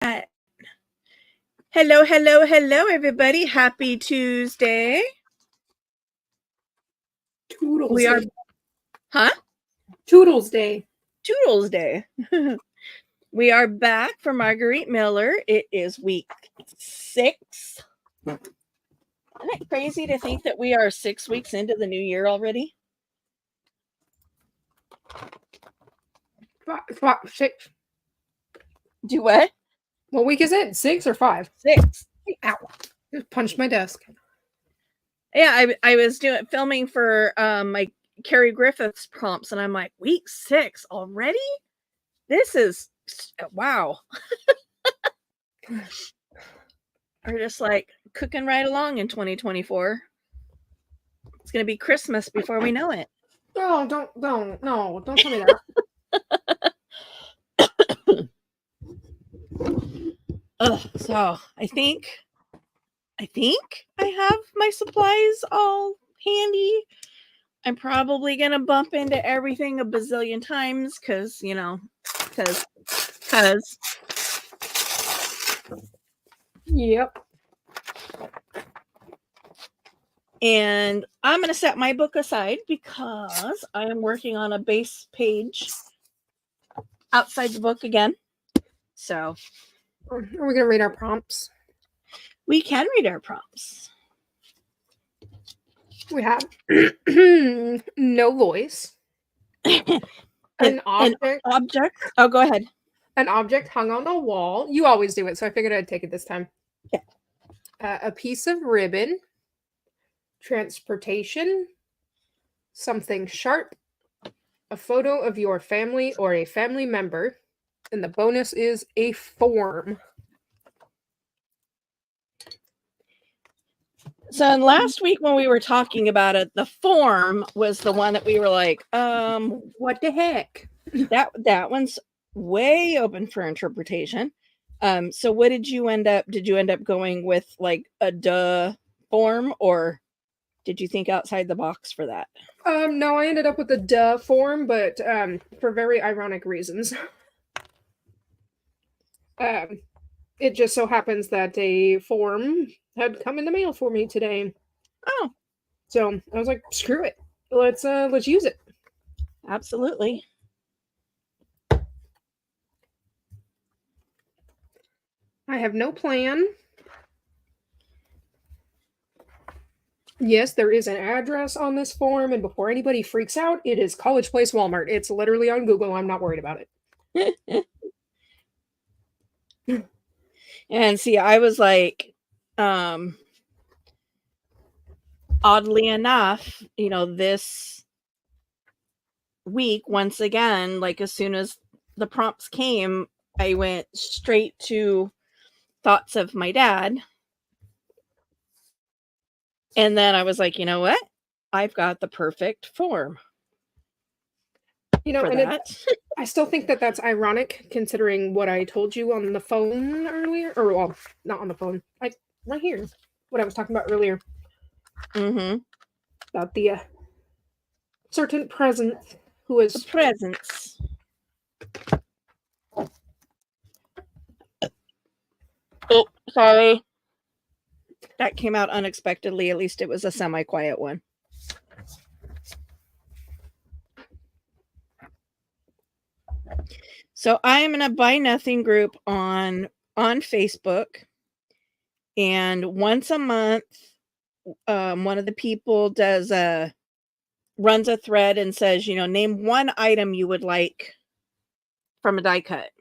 Uh, Hello, hello, hello, everybody. Happy Tuesday. Toodles We are, Day. huh? Toodles Day. Toodles Day. We are back for Margarete Miller. It is week 6. Isn't it crazy to think that we are 6 weeks into the new year already? 6. Do what? What week is it? 6 or 5? 6. Ow. Just punched my desk. Yeah, I was filming for my Carrie Griffiths prompts, and I'm like, week 6 already? This is wow. We're just like cooking right along in 2024. It's going to be Christmas before we know it. Oh, don't tell me that. So I think I have my supplies all handy. I'm probably going to bump into everything a bazillion times because, Yep. And I'm going to set my book aside because I am working on a base page outside the book again. So Are we going to read our prompts? We can read our prompts. We have no voice. An object. Oh, go ahead. An object hung on the wall. You always do it, so I figured I'd take it this time. Yeah. A piece of ribbon. Transportation. Something sharp. A photo of your family or a family member. And the bonus is a form. So last week when we were talking about it, the form was the one that we were like, what the heck? That one's way open for interpretation. So what did you end up going with, like a duh form, or did you think outside the box for that? No, I ended up with the duh form, but for very ironic reasons. It just so happens that a form had come in the mail for me today. Oh. So I was like, screw it. Let's use it. Absolutely. I have no plan. Yes, there is an address on this form, and before anybody freaks out, it is College Place Walmart. It's literally on Google. I'm not worried about it. And see, I was like, oddly enough, this week, once again, like as soon as the prompts came, I went straight to thoughts of my dad. And then I was like, you know what? I've got the perfect form. And I still think that that's ironic considering what I told you on the phone earlier. Or, well, not on the phone. Right here. What I was talking about earlier. Mm-hmm. About the certain presence who is... The presence. Oh, sorry. That came out unexpectedly. At least it was a semi-quiet one. So I am in a Buy Nothing group on Facebook. And once a month, one of the people runs a thread and says, name one item you would like from a die cut.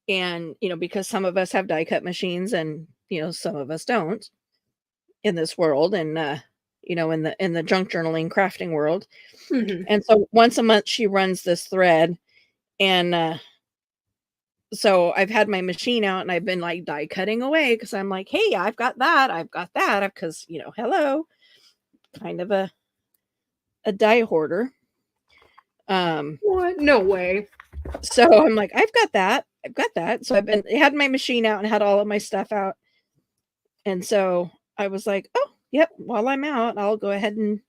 And, because some of us have die cut machines and, some of us don't in this world, and, in the junk journaling crafting world. Mm-hmm. And so once a month she runs this thread, and so I've had my machine out and I've been like die cutting away because I'm like, hey, I've got that because, hello, kind of a die hoarder. What? No way. So I'm like, I've got that. So had my machine out and had all of my stuff out. And so I was like, oh, yep, while I'm out, I'll go ahead and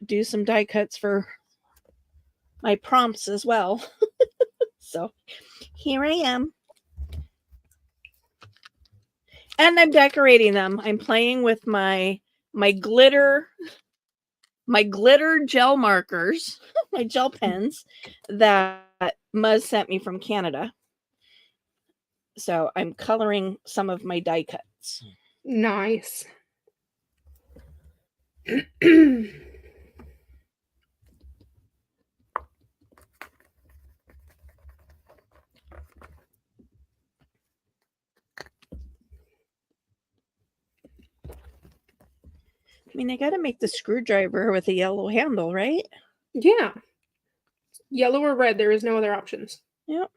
do some die cuts for my prompts as well. So here I am. And I'm decorating them. I'm playing with my glitter gel markers, my gel pens that Muzz sent me from Canada. So I'm coloring some of my die cuts. Nice. I mean, I got to make the screwdriver with a yellow handle, right? Yeah. Yellow or red, there is no other options. Yep.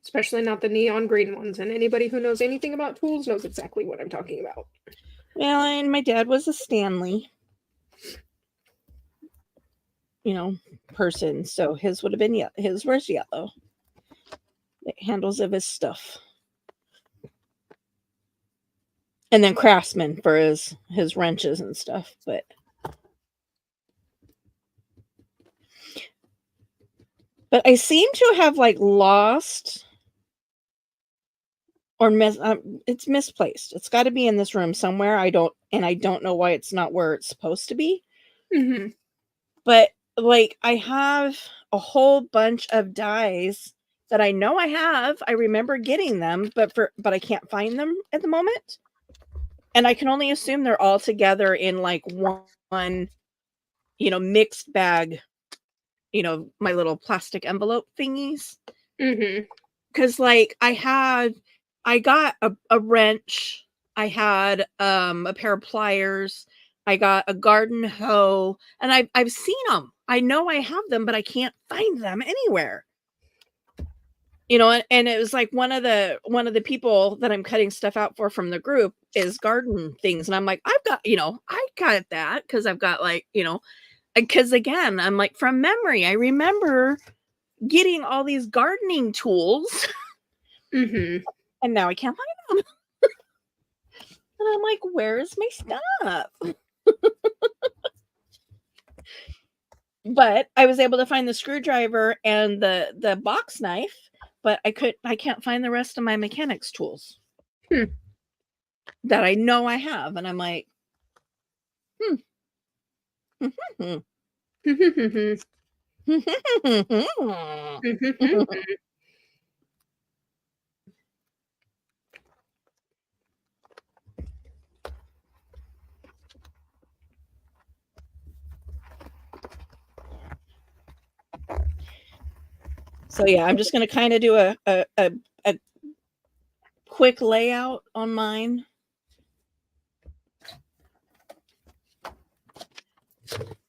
Especially not the neon green ones. And anybody who knows anything about tools knows exactly what I'm talking about. Well, and my dad was a Stanley, person, so his would have been his was yellow. The handles of his stuff. And then Craftsman for his wrenches and stuff, but I seem to have lost or it's misplaced. It's got to be in this room somewhere. I don't know why it's not where it's supposed to be. Mm-hmm. But I have a whole bunch of dies that I know I have. I remember getting them, but I can't find them at the moment. And I can only assume they're all together in one, mixed bag, my little plastic envelope thingies. Mm-hmm. Because I got a wrench, I had a pair of pliers, I got a garden hoe, and I've seen them. I know I have them, but I can't find them anywhere. And it was one of the people that I'm cutting stuff out for from the group is garden things, and I'm like, I've got, I got that because I've got because again, I'm from memory, I remember getting all these gardening tools. Mm-hmm. And now I can't find them. And I'm like, where's my stuff? But I was able to find the screwdriver and the box knife, but I can't find the rest of my mechanics tools that I know I have. And I'm like, So yeah, I'm just going to kind of do a quick layout on mine.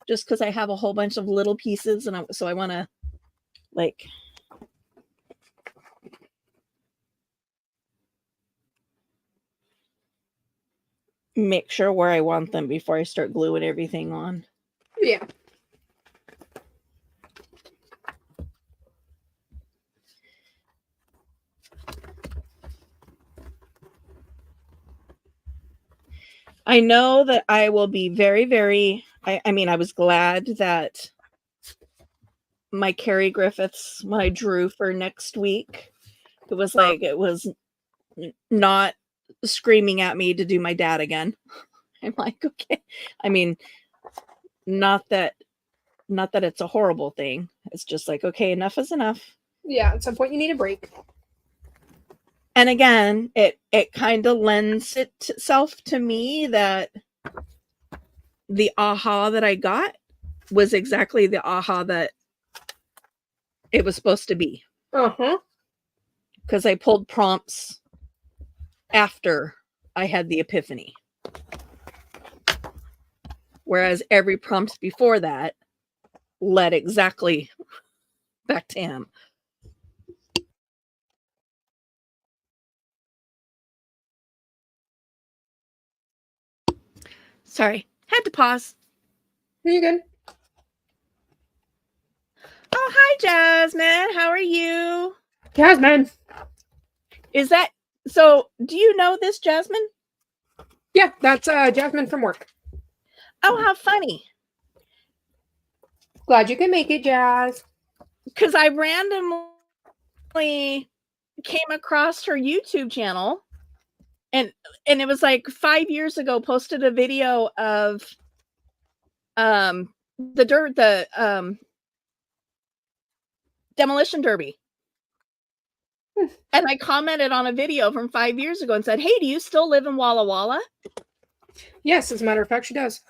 Just because I have a whole bunch of little pieces, and so I want to make sure where I want them before I start gluing everything on. Yeah. I know that I will be very, very, I mean, I was glad that my Carrie Griffiths, when I drew for next week, it was not screaming at me to do my dad again. I'm like, okay. I mean, not that it's a horrible thing. It's just okay, enough is enough. Yeah, at some point you need a break. And again, it kind of lends itself to me that the aha that I got was exactly the aha that it was supposed to be. Uh-huh. Because I pulled prompts after I had the epiphany. Whereas every prompt before that led exactly back to him. Sorry, had to pause. Are you good? Oh, hi, Jasmine. How are you? Jasmine. Is that so? Do you know this, Jasmine? Yeah, that's Jasmine from work. Oh, how funny. Glad you can make it, Jazz. because I randomly came across her YouTube channel, and it was like 5 years ago. Posted a video of the demolition derby. And I commented on a video from 5 years ago and said, "Hey, do you still live in Walla Walla?" Yes, as a matter of fact, she does.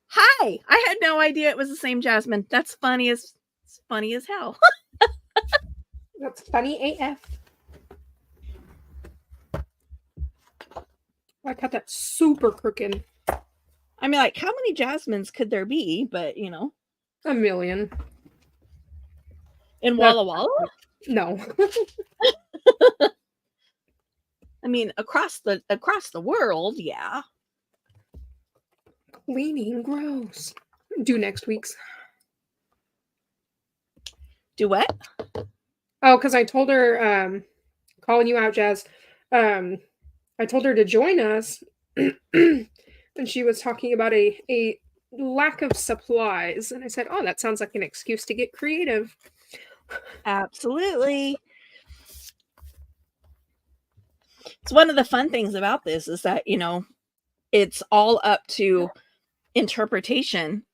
Hi. I had no idea it was the same Jasmine. That's funny as hell. That's funny AF. I cut that super crooked. I mean, like, how many Jasmines could there be? But, you know. 1 million. In Walla Walla? No. I mean, across the world, yeah. Cleaning gross. Do next week's. Do what? Oh, because I told her, calling you out, Jazz. I told her to join us, and she was talking about a lack of supplies, and I said, "Oh, that sounds like an excuse to get creative." Absolutely. It's one of the fun things about this is that, you know, it's all up to interpretation,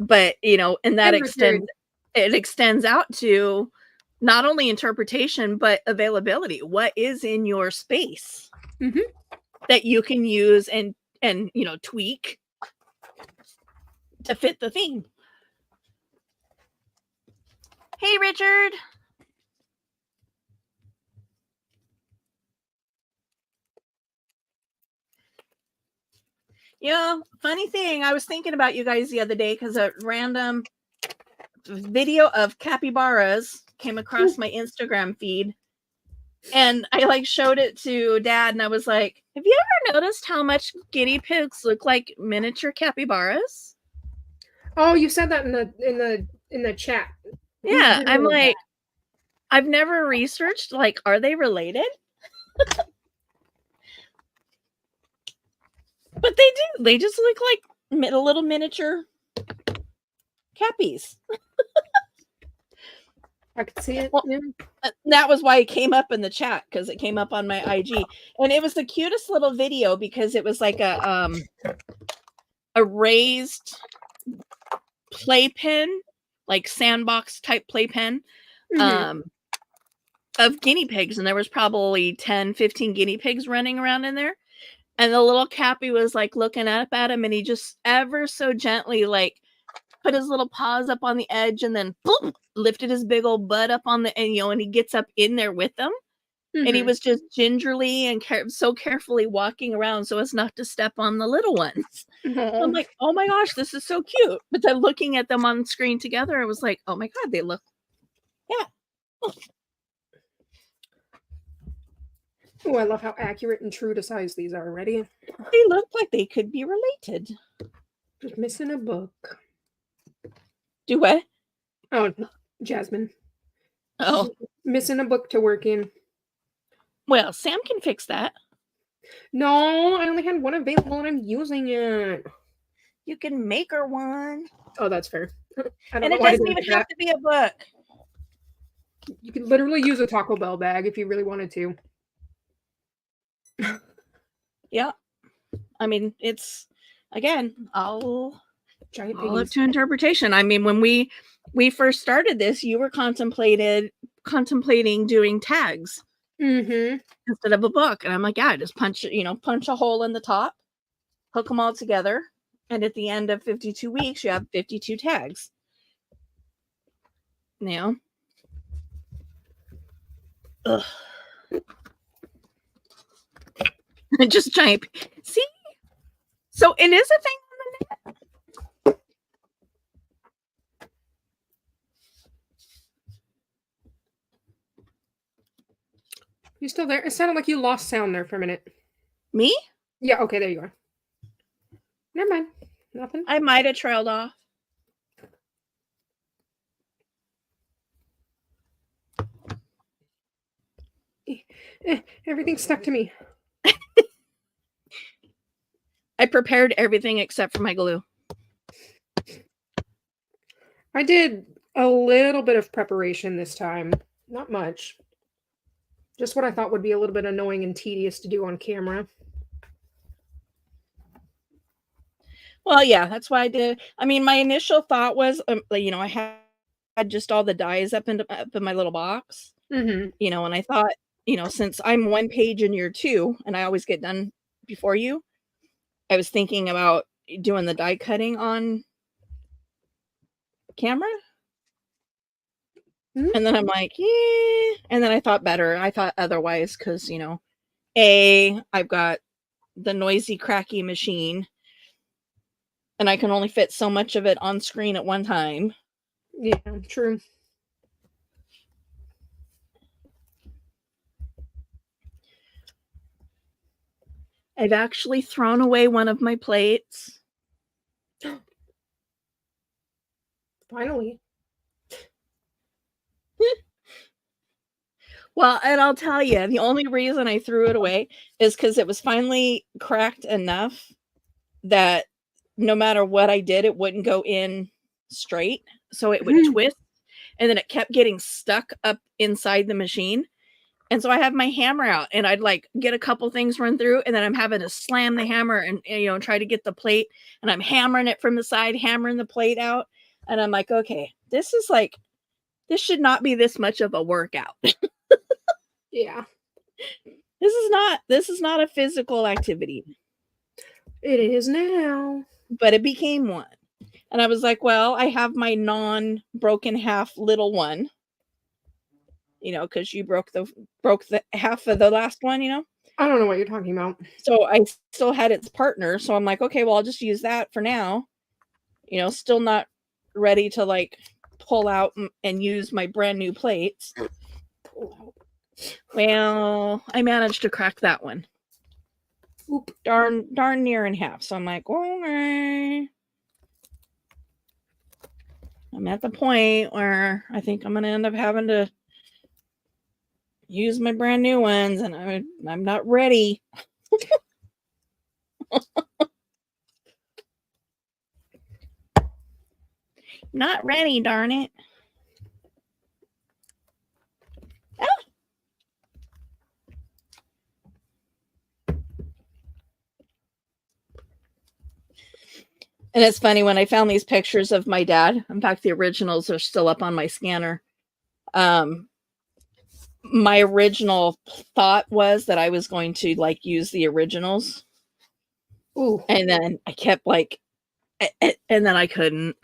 but, you know, and that extends out to not only interpretation, but availability. What is in your space that you can use and, you know, tweak to fit the theme. Hey, Richard. Yeah, funny thing, I was thinking about you guys the other day because a random video of capybaras came across my Instagram feed, and I like showed it to Dad, and I was like, "Have you ever noticed how much guinea pigs look like miniature capybaras?" Oh, you said that in the chat. Yeah, I'm like, I've never researched, like, are they related? But they do. They just look like little miniature cappies. I could see it. Well, yeah. That was why it came up in the chat, because it came up on my IG, and it was the cutest little video because it was like a raised playpen, like sandbox type playpen, of guinea pigs, and there was probably 10, 15 guinea pigs running around in there. And the little Cappy was like looking up at him, and he just ever so gently like put his little paws up on the edge, and then boom, lifted his big old butt up on the, and you know, and he gets up in there with them, and he was just gingerly and so carefully walking around so as not to step on the little ones. I'm like, oh my gosh, this is so cute. But then looking at them on screen together, I was like, oh my god, they look, yeah. Oh, I love how accurate and true to size these are. Ready? They look like they could be related. Just missing a book. Do what? Oh, Jasmine. Oh. Missing a book to work in. Well, Sam can fix that. No, I only had one available and I'm using it. You can make her one. Oh, that's fair. And it doesn't even have to be a book. You could literally use a Taco Bell bag if you really wanted to. Yeah. I mean, it's, again, all up to piggies. interpretation. I mean, when we first started this, you were contemplating doing tags instead of a book. And I'm like, yeah, just punch a hole in the top, hook them all together. And at the end of 52 weeks, you have 52 tags. Now, ugh. Just giant. See? So it is a thing on the net. You still there? It sounded like you lost sound there for a minute. Me? Yeah, okay, there you are. Never mind. Nothing. I might have trailed off. Everything's stuck to me. I prepared everything except for my glue. I did A little bit of preparation this time. Not much. Just what I thought would be a little bit annoying and tedious to do on camera. Well, yeah, that's why I did. I mean, my initial thought was, I had just all the dies up in my little box, Mm-hmm. and I thought, since I'm one page and you're two, and I always get done before you, I was thinking about doing the die cutting on camera. Mm-hmm. And then I'm like, yeah. And then I thought better. I thought otherwise because, I've got the noisy, cracky machine, and I can only fit so much of it on screen at one time. Yeah, true. I've actually thrown away one of my plates. Finally. Well, and I'll tell you, the only reason I threw it away is because it was finally cracked enough that no matter what I did, it wouldn't go in straight. So it would twist, and then it kept getting stuck up inside the machine. And so I have my hammer out, and I'd like get a couple things run through, and then I'm having to slam the hammer and try to get the plate, and I'm hammering it from the side, hammering the plate out. And I'm like, okay, this should not be this much of a workout. Yeah. This is not a physical activity. It is now. But it became one. And I was like, well, I have my non-broken half little one. Because you broke the half of the last one, I don't know what you're talking about. So I still had its partner. So I'm like, okay, well, I'll just use that for now. Still not ready to like pull out and use my brand new plates. Pull out. Well, I managed to crack that one. Oop. Darn near in half. So I'm like, okay. I'm at the point where I think I'm going to end up having to use my brand new ones, and I'm not ready. Not ready, darn it. Ah. And it's funny, when I found these pictures of my dad, in fact, the originals are still up on my scanner. My original thought was that I was going to like use the originals. Ooh. And then I kept like, and then I couldn't.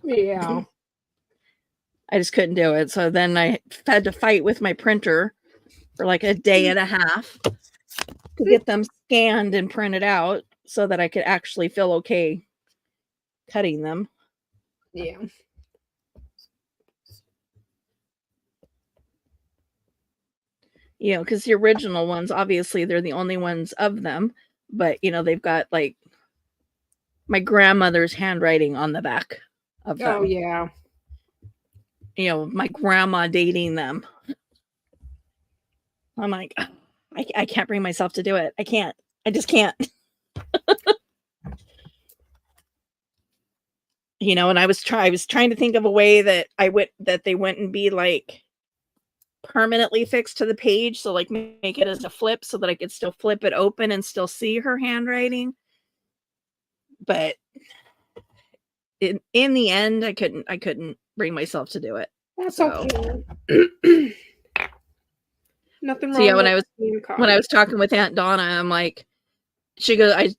Yeah. I just couldn't do it. So then I had to fight with my printer for like a day and a half to get them scanned and printed out so that I could actually feel okay cutting them. Yeah. Because the original ones, obviously, they're the only ones of them. But, they've got like my grandmother's handwriting on the back of them. Oh, yeah. My grandma dating them. I'm like, I can't bring myself to do it. I can't. I just can't. And I was trying to think of a way that they wouldn't be like permanently fixed to the page, so like make it as a flip so that I could still flip it open and still see her handwriting. But in the end, I couldn't bring myself to do it. That's so. Okay. Nothing wrong. So yeah, when I was talking with Aunt Donna, I'm like, she goes, I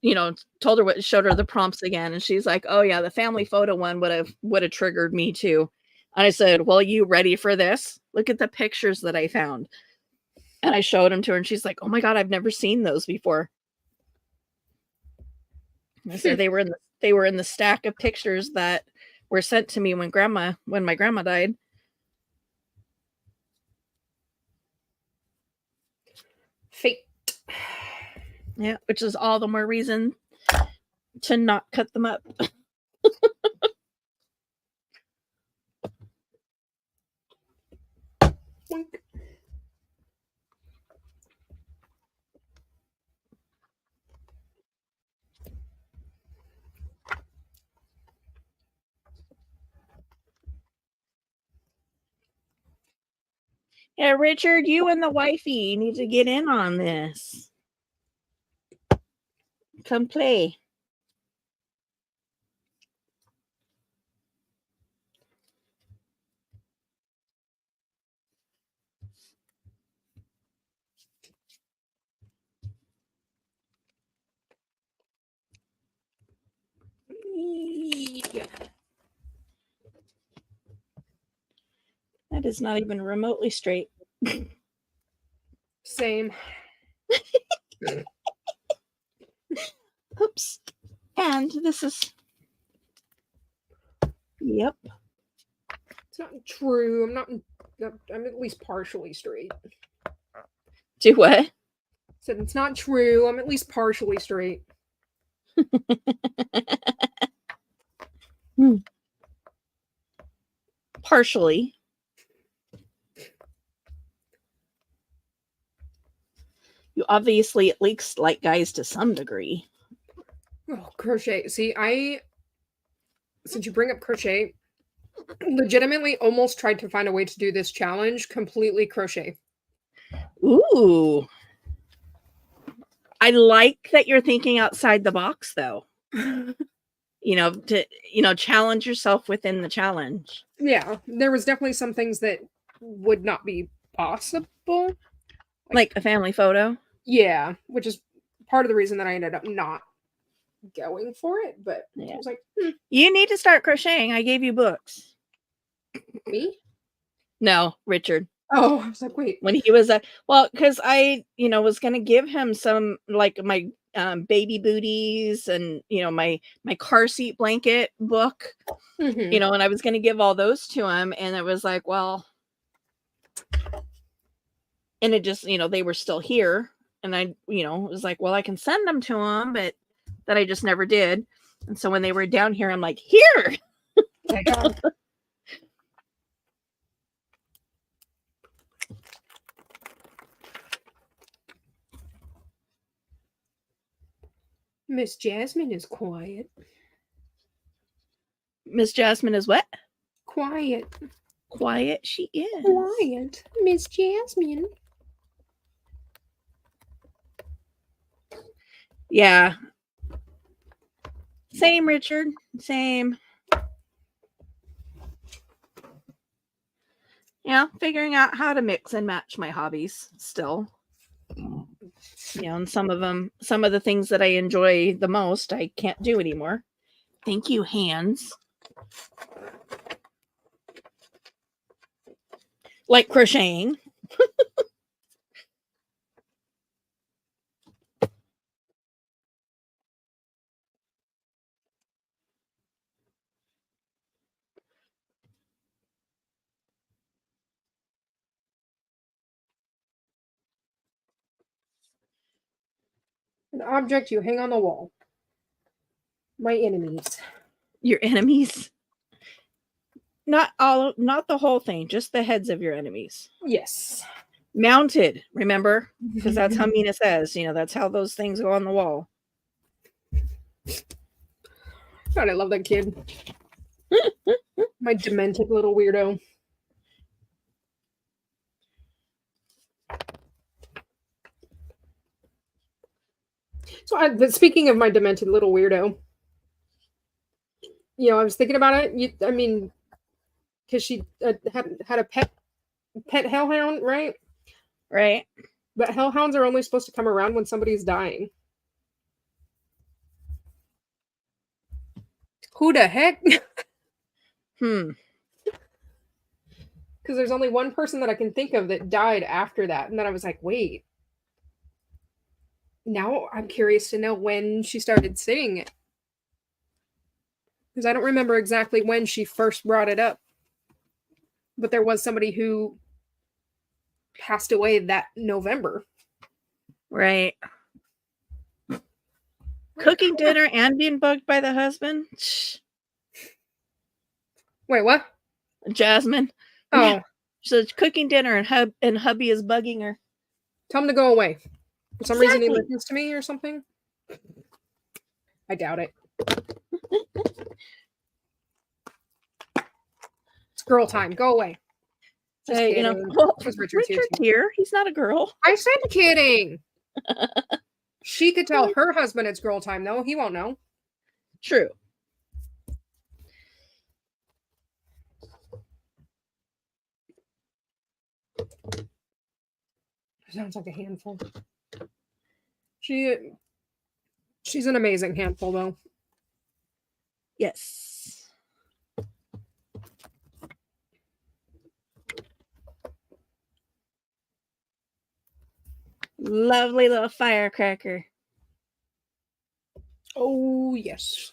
told her showed her the prompts again, and she's like, oh yeah, the family photo one would have triggered me too. And I said, well, you ready for this? Look at the pictures that I found. And I showed them to her, and she's like, oh my God, I've never seen those before. And I said they were in the stack of pictures that were sent to me when my grandma died. Fate. Yeah, which is all the more reason to not cut them up. Yeah, Richard, you and the wifey need to get in on this. Come play. That is not even remotely straight. Same. Oops. And this is... Yep. It's not true. I'm at least partially straight. Do what? Said it's not true. I'm at least partially straight. Partially. You obviously at least like guys to some degree. Oh, crochet. See, since you bring up crochet, legitimately almost tried to find a way to do this challenge completely crochet. Ooh. I like that you're thinking outside the box, though. To challenge yourself within the challenge. Yeah, there was definitely some things that would not be possible. Like a family photo. Yeah, which is part of the reason that I ended up not going for it. But Yeah. I was like, You need to start crocheting. I gave you books. me? No, Richard. Oh, I was like, wait. When he was because I, was gonna give him some like my baby booties and my car seat blanket book, Mm-hmm. and I was gonna give all those to him, and it was like, well, and it just they were still here, and I was like, well, I can send them to him, but that I just never did. And so when they were down here, I'm like, here. Miss Jasmine is quiet. Miss Jasmine is what? Quiet. Quiet she is. Quiet. Miss Jasmine. Yeah. Same, Richard. Same. Yeah, figuring out how to mix and match my hobbies still. And some of the things that I enjoy the most, I can't do anymore. Thank you, hands. Like crocheting. An object you hang on the wall. My enemies. Your enemies? Not the whole thing, just the heads of your enemies. Yes. Mounted, remember? Because that's how Mina says, that's how those things go on the wall. God, I love that kid. My demented little weirdo. So, speaking of my demented little weirdo, I was thinking about it. Because she had a pet hellhound, right? Right. But hellhounds are only supposed to come around when somebody's dying. Who the heck? Because there's only one person that I can think of that died after that. And then I was like, wait. Now I'm curious to know when she started saying it. Because I don't remember exactly when she first brought it up. But there was somebody who passed away that November. Right. Cooking dinner and being bugged by the husband? Wait, what? Jasmine. Oh. She's cooking dinner and hubby is bugging her. Tell him to go away. For some reason he listens to me or something. I doubt it. It's girl time. Go away. Just You kidding. know, well, Because Richard's Richard's here too. here. He's not a girl. I said kidding. She could tell her husband it's girl time, though. He won't know. True. Sounds like a handful. She's an amazing handful, though. Yes. Lovely little firecracker. Oh, yes.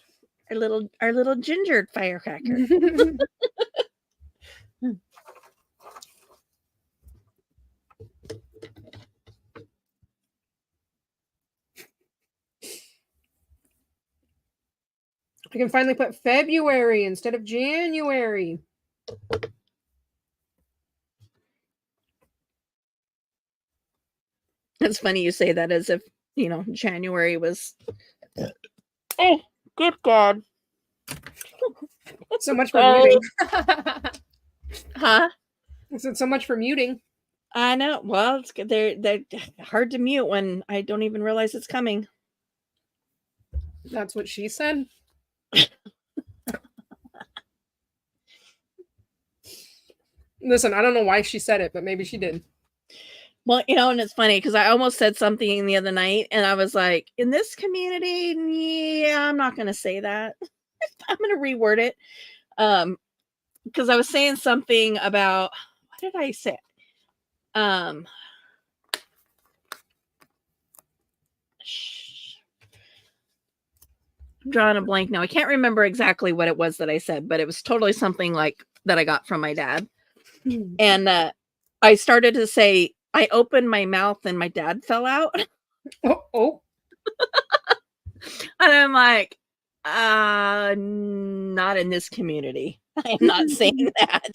Our little ginger firecracker. I can finally put February instead of January. It's funny you say that as if, you know, January was... Oh, good God. So much for muting. Huh? I said so much for muting. I know. Well, it's good. They're hard to mute when I don't even realize it's coming. That's what she said. Listen, I don't know why she said it, but maybe she did. Well, you know, and it's funny because I almost said something the other night and I was like, in this community, yeah, I'm not going to say that. I'm going to reword it. Because I was saying something about, what did I say? I'm drawing a blank now. I can't remember exactly what it was that I said, but it was totally something like that I got from my dad. And I started to say, I opened my mouth and my dad fell out. Oh. And I'm like, not in this community. I am not saying that.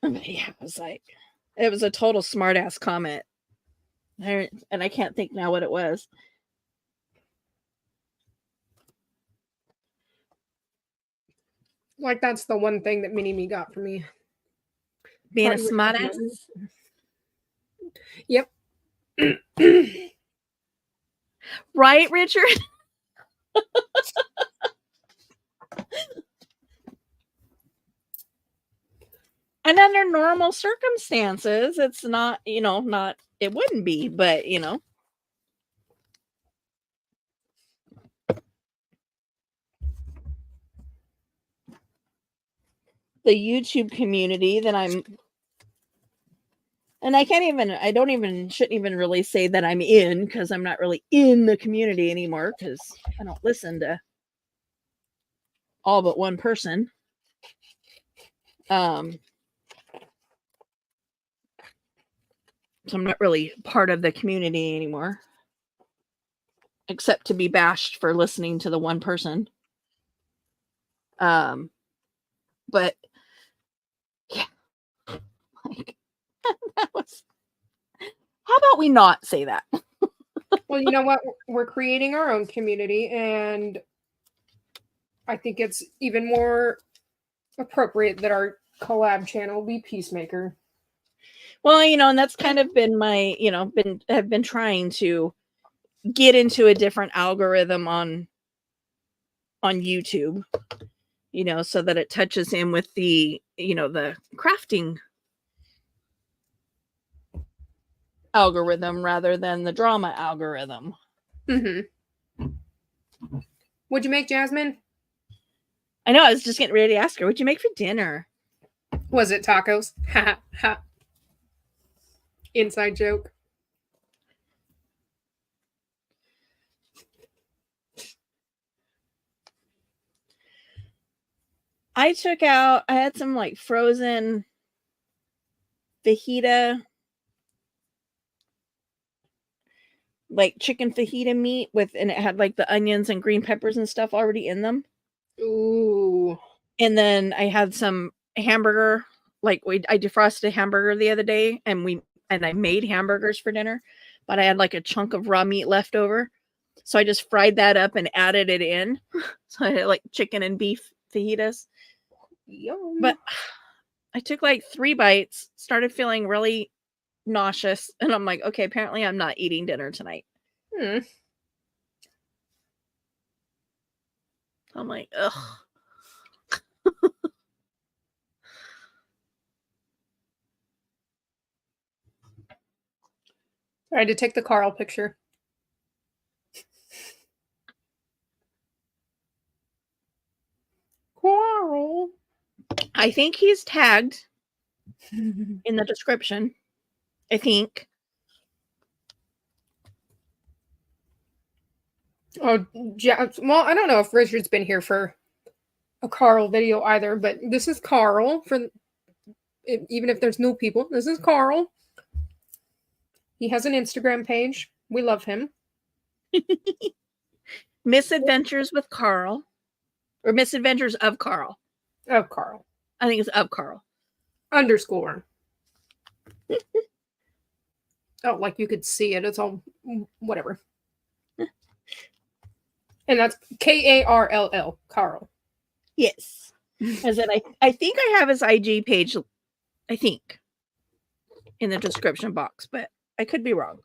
But yeah, it was a total smart ass comment. And I can't think now what it was. Like that's the one thing that Mini-Me got from me. Being a smart ass? Yep. Right, Richard? And under normal circumstances, it's not, you know, it wouldn't be, but, you know. The YouTube community that and I shouldn't even really say that I'm in because I'm not really in the community anymore because I don't listen to all but one person. So I'm not really part of the community anymore, except to be bashed for listening to the one person. But yeah, like that was. How about we not say that? Well, you know what? We're creating our own community, and I think it's even more appropriate that our collab channel be Peacemaker. Well, you know, and that's kind of been my, you know, have been trying to get into a different algorithm on YouTube, you know, so that it touches in with the, you know, the crafting algorithm rather than the drama algorithm. Mm-hmm. What'd you make, Jasmine? I know, I was just getting ready to ask her, what'd you make for dinner? Was it tacos? Ha ha. Inside joke. I had some like frozen fajita, like chicken fajita meat and it had like the onions and green peppers and stuff already in them. Ooh. And then I had some hamburger, I defrosted a hamburger the other day and I made hamburgers for dinner, but I had like a chunk of raw meat left over. So I just fried that up and added it in. So I had like chicken and beef fajitas. Yum. But I took like 3 bites, started feeling really nauseous, and I'm like, okay, apparently I'm not eating dinner tonight. I'm like, ugh. I had to take the Carl picture. Carl. I think he's tagged in the description. I think. Oh, yeah. Well, I don't know if Richard's been here for a Carl video either, but this is Carl. Even if there's new people, this is Carl. He has an Instagram page. We love him. Misadventures with Carl. Or Misadventures of Carl. Of Carl. I think it's of Carl. _ Oh, like you could see it. It's all whatever. And that's Karll, Carl. Yes. As in, I think I have his IG page, I think, in the description box, but I could be wrong.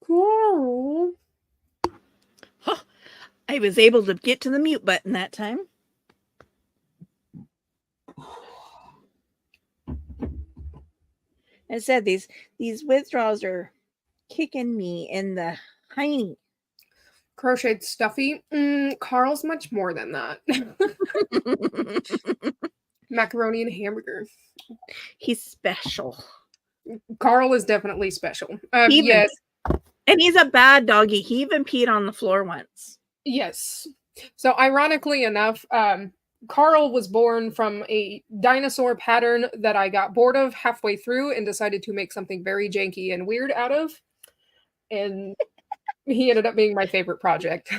Carl. Huh. I was able to get to the mute button that time. I said these withdrawals are kicking me in the hiney. Crocheted stuffy. Carl's much more than that. Macaroni and hamburger. He's special. Carl is definitely special. Yes. And he's a bad doggy. He even peed on the floor once. Yes. So ironically enough, Carl was born from a dinosaur pattern that I got bored of halfway through and decided to make something very janky and weird out of. And he ended up being my favorite project.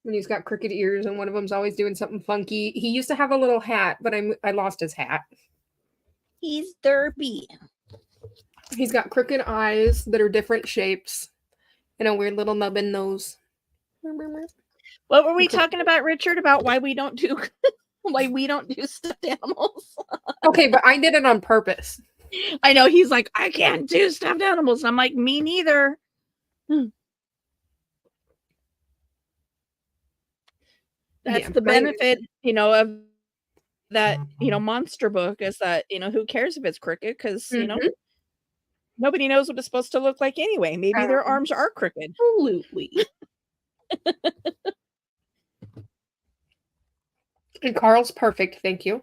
When he's got crooked ears and one of them's always doing something funky. He used to have a little hat, but I lost his hat. He's derpy. He's got crooked eyes that are different shapes and a weird little nubbin nose. What were we talking about, Richard? About why we don't do stuffed animals? Okay, but I did it on purpose. I know, he's like, I can't do stuffed animals. I'm like, me neither. That's the benefit, of that, monster book is that, who cares if it's crooked? Because, nobody knows what it's supposed to look like anyway. Maybe their arms are crooked. Absolutely. And Carl's perfect, thank you.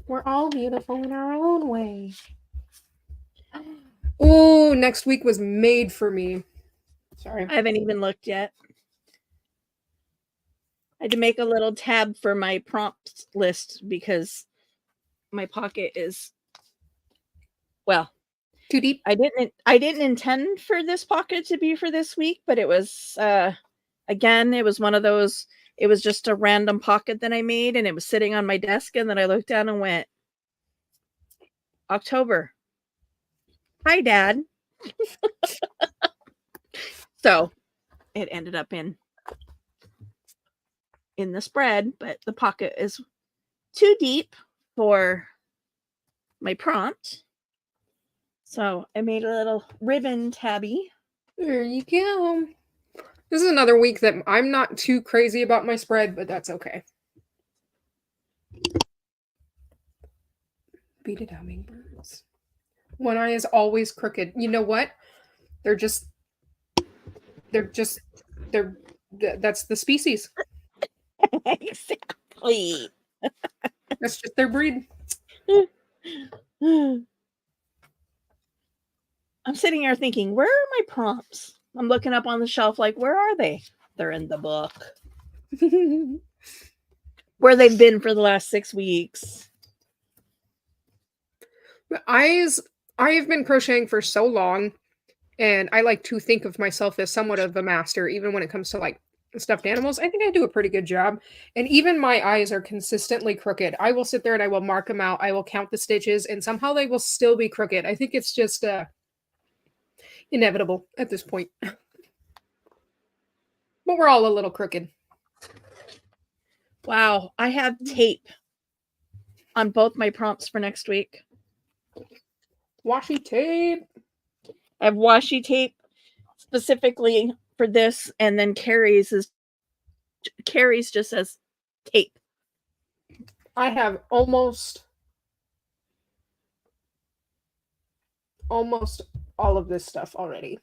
We're all beautiful in our own way. Oh, next week was made for me. Sorry. I haven't even looked yet. I had to make a little tab for my prompts list because my pocket is, well, too deep. I didn't intend for this pocket to be for this week, but it was again, it was one of those, it was just a random pocket that I made and it was sitting on my desk, and then I looked down and went, October. Hi, Dad. So it ended up in the spread, but the pocket is too deep for my prompt. So I made a little ribbon tabby. There you go. This is another week that I'm not too crazy about my spread, but that's okay. Beaded hummingbirds. One eye is always crooked. You know what? That's the species. Exactly. That's just their breed. I'm sitting here thinking, where are my prompts? I'm looking up on the shelf like, where are they? They're in the book. Where they've been for the last 6 weeks. I have been crocheting for so long, And I like to think of myself as somewhat of a master, even when it comes to like stuffed animals. I think I do a pretty good job. And even my eyes are consistently crooked. I will sit there and I will mark them out. I will count the stitches, and somehow they will still be crooked. I think it's just inevitable at this point. But we're all a little crooked. Wow, I have tape on both my prompts for next week. Washi tape. I have washi tape specifically for this, and then Carrie's just says tape. I have almost all of this stuff already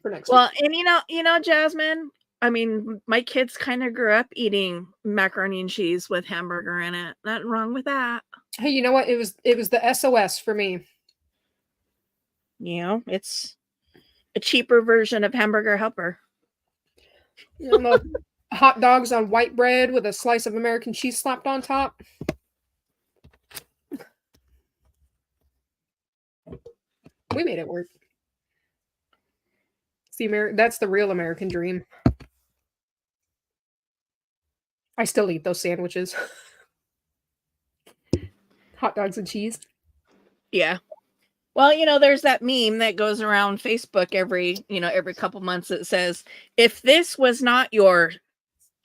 for next Well, week. and you know, Jasmine, I mean, my kids kind of grew up eating macaroni and cheese with hamburger in it. Nothing wrong with that. Hey, you know what? It was the SOS for me. You know, it's a cheaper version of Hamburger Helper. You know, hot dogs on white bread with a slice of American cheese slapped on top. We made it work. That's the real American dream. I still eat those sandwiches. Hot dogs and cheese. Yeah. Well, you know, there's that meme that goes around Facebook every couple months that says, if this was not your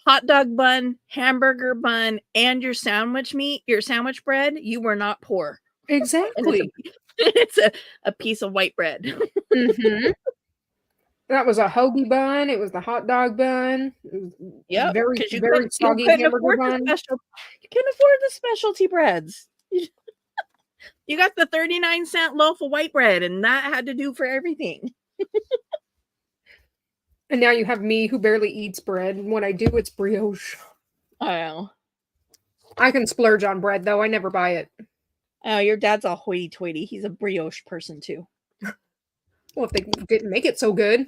hot dog bun, hamburger bun, and your sandwich bread, you were not poor. Exactly. It's a piece of white bread. Mm-hmm. That was a hoagie bun. It was the hot dog bun. Yeah, very soggy hamburger bun. You couldn't afford the specialty breads. You got the 39-cent loaf of white bread, and that had to do for everything. And now you have me who barely eats bread. And when I do, it's brioche. I know. I can splurge on bread, though. I never buy it. Oh, your dad's a hoity-toity. He's a brioche person, too. Well, if they didn't make it so good.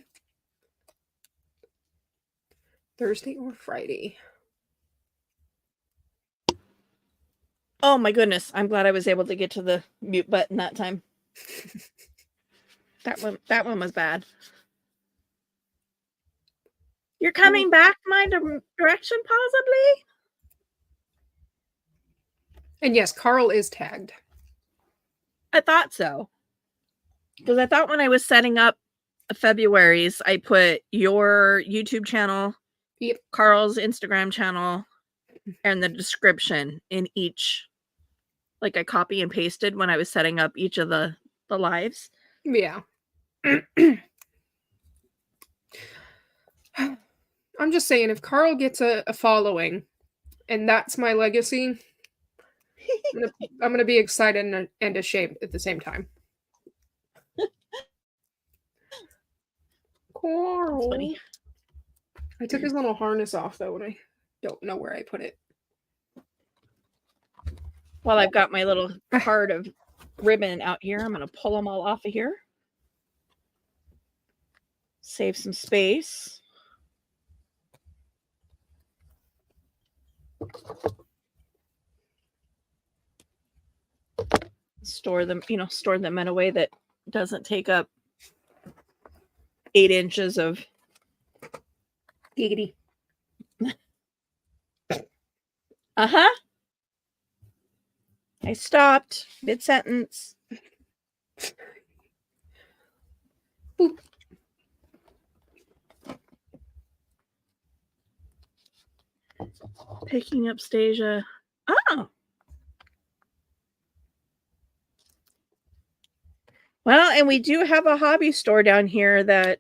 Thursday or Friday. Oh my goodness. I'm glad I was able to get to the mute button that time. That one was bad. You're coming back my direction, possibly? And yes, Carl is tagged. I thought so. Because I thought when I was setting up February's, I put your YouTube channel, yep, Carl's Instagram channel, and the description in each. Like I copy and pasted when I was setting up each of the lives. Yeah. I'm just saying, if Carl gets a following, and that's my legacy, I'm gonna be excited and ashamed at the same time. Carl. That's funny. I took his little harness off though, and I don't know where I put it. Well, I've got my little card of ribbon out here. I'm going to pull them all off of here. Save some space. Store them in a way that doesn't take up 8 inches of giggity. Uh-huh. I stopped mid-sentence. Boop. Picking up Stasia. Oh. Well, and we do have a hobby store down here that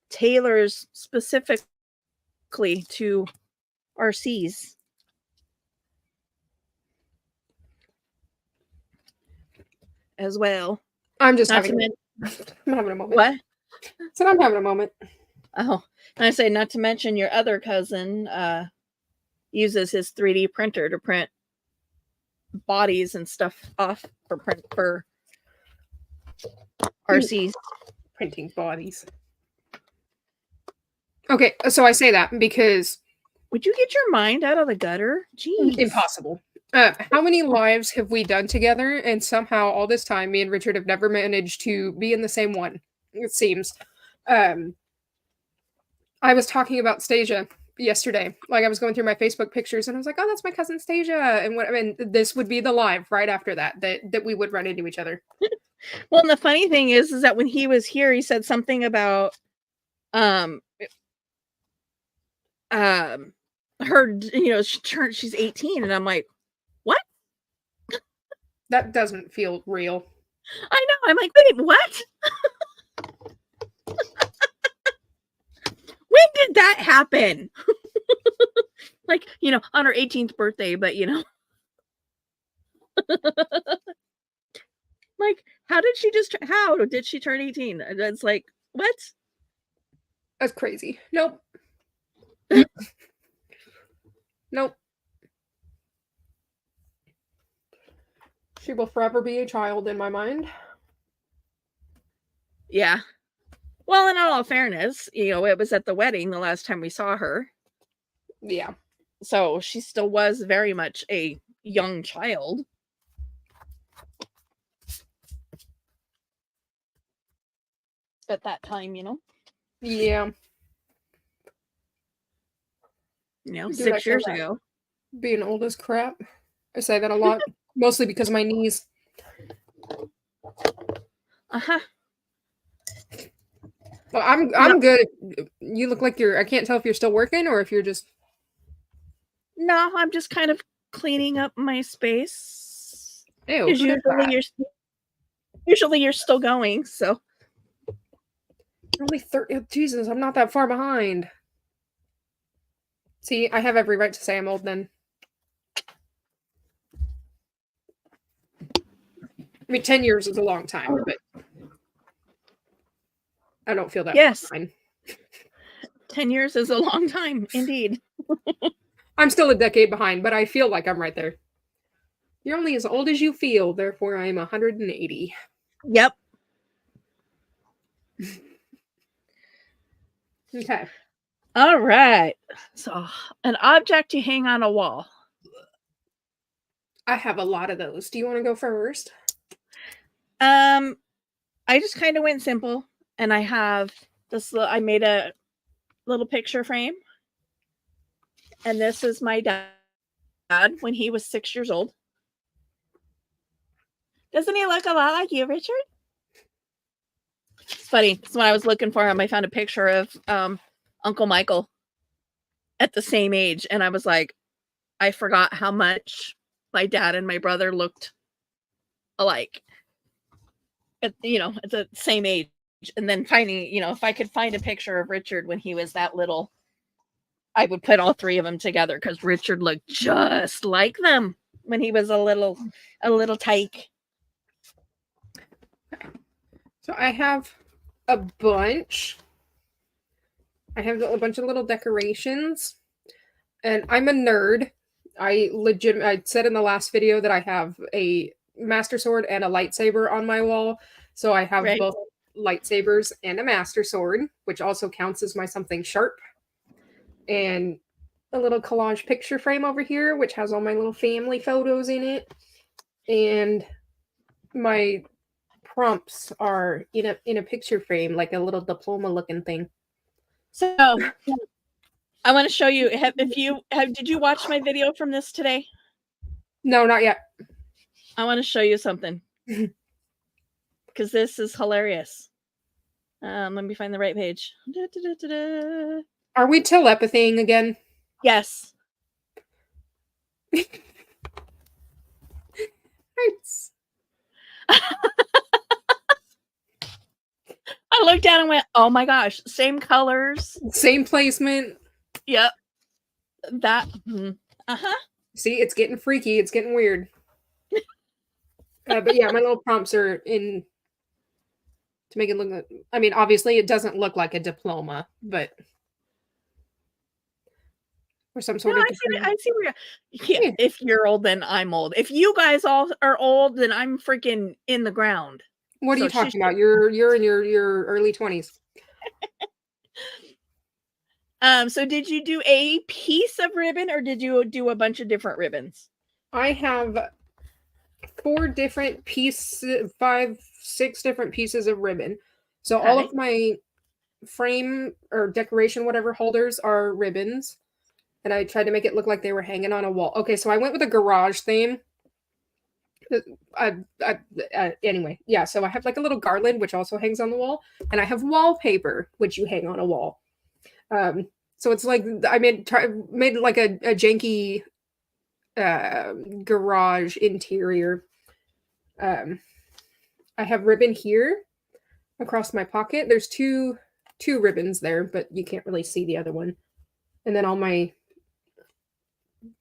tailors specifically to RCs. As well. I'm having a moment. What? So I'm having a moment. Oh, and I say not to mention your other cousin uses his 3D printer to print bodies and stuff off for RCs. Printing bodies. Okay, so I say that because would you get your mind out of the gutter? Jeez. Impossible. How many lives have we done together? And somehow, all this time, me and Richard have never managed to be in the same one. It seems. Um, I was talking about Stasia yesterday. Like I was going through my Facebook pictures, and I was like, "Oh, that's my cousin Stasia." And what I mean, this would be the live right after that we would run into each other. Well, and the funny thing is that when he was here, he said something about her, she's 18, and I'm like, what? That doesn't feel real. I know. I'm like, wait, what? When did that happen? Like, on her 18th birthday, but like, how did she turn 18? It's like, what? That's crazy. Nope. Nope. She will forever be a child in my mind. Yeah. Well, in all fairness, it was at the wedding the last time we saw her. Yeah. So she still was very much a young child. At that time, Yeah. 6 years ago. Being old as crap. I say that a lot, mostly because of my knees. Uh-huh. Well, I'm good. You look like I can't tell if you're still working or if you're just. No, I'm just kind of cleaning up my space. Ew, usually you're still going, so. Only 30. Jesus, I'm not that far behind. See, I have every right to say I'm old then. I mean, 10 years is a long time, but I don't feel that. Yes. Fine. 10 years is a long time, indeed. I'm still a decade behind, but I feel like I'm right there. You're only as old as you feel, therefore I'm 180. Yep. Okay. All right. So, an object to hang on a wall. I have a lot of those. Do you want to go first? I just kind of went simple, and I have this. I made a little picture frame, and this is my dad when he was 6 years old. Doesn't he look a lot like you, Richard? It's funny. So when I was looking for him, I found a picture of Uncle Michael at the same age, and I was like, I forgot how much my dad and my brother looked alike. At the same age. And then finding, if I could find a picture of Richard when he was that little, I would put all three of them together because Richard looked just like them when he was a little tyke. So I have a bunch. I have a bunch of little decorations, and I'm a nerd. I said in the last video that I have a master sword and a lightsaber on my wall. So I have both lightsabers and a master sword, which also counts as my something sharp. And a little collage picture frame over here, which has all my little family photos in it. And my prompts are in a picture frame, like a little diploma looking thing. So I want to show you. Did you watch my video from this today? No, not yet. I want to show you something because this is hilarious. Let me find the right page. Are we telepathying again? Yes. Hurts. I looked down and went, oh my gosh, same colors. Same placement. Yep. That. Uh-huh. See, it's getting freaky. It's getting weird. But yeah, my little prompts are in to make it look. I mean, obviously, it doesn't look like a diploma, but or some sort of. I see where you're. If you're old, then I'm old. If you guys all are old, then I'm freaking in the ground. What are you talking about? You're in your early 20s. So did you do a piece of ribbon or did you do a bunch of different ribbons? I have 4 different pieces, 5, 6 different pieces of ribbon. So all Okay. of my frame or decoration, whatever holders are ribbons. And I tried to make it look like they were hanging on a wall. Okay, so I went with a garage theme. Anyway, yeah, so I have like a little garland, which also hangs on the wall. And I have wallpaper, which you hang on a wall. So it's like I made like a janky garage interior. I have ribbon here across my pocket. There's two ribbons there, but you can't really see the other one. And then all my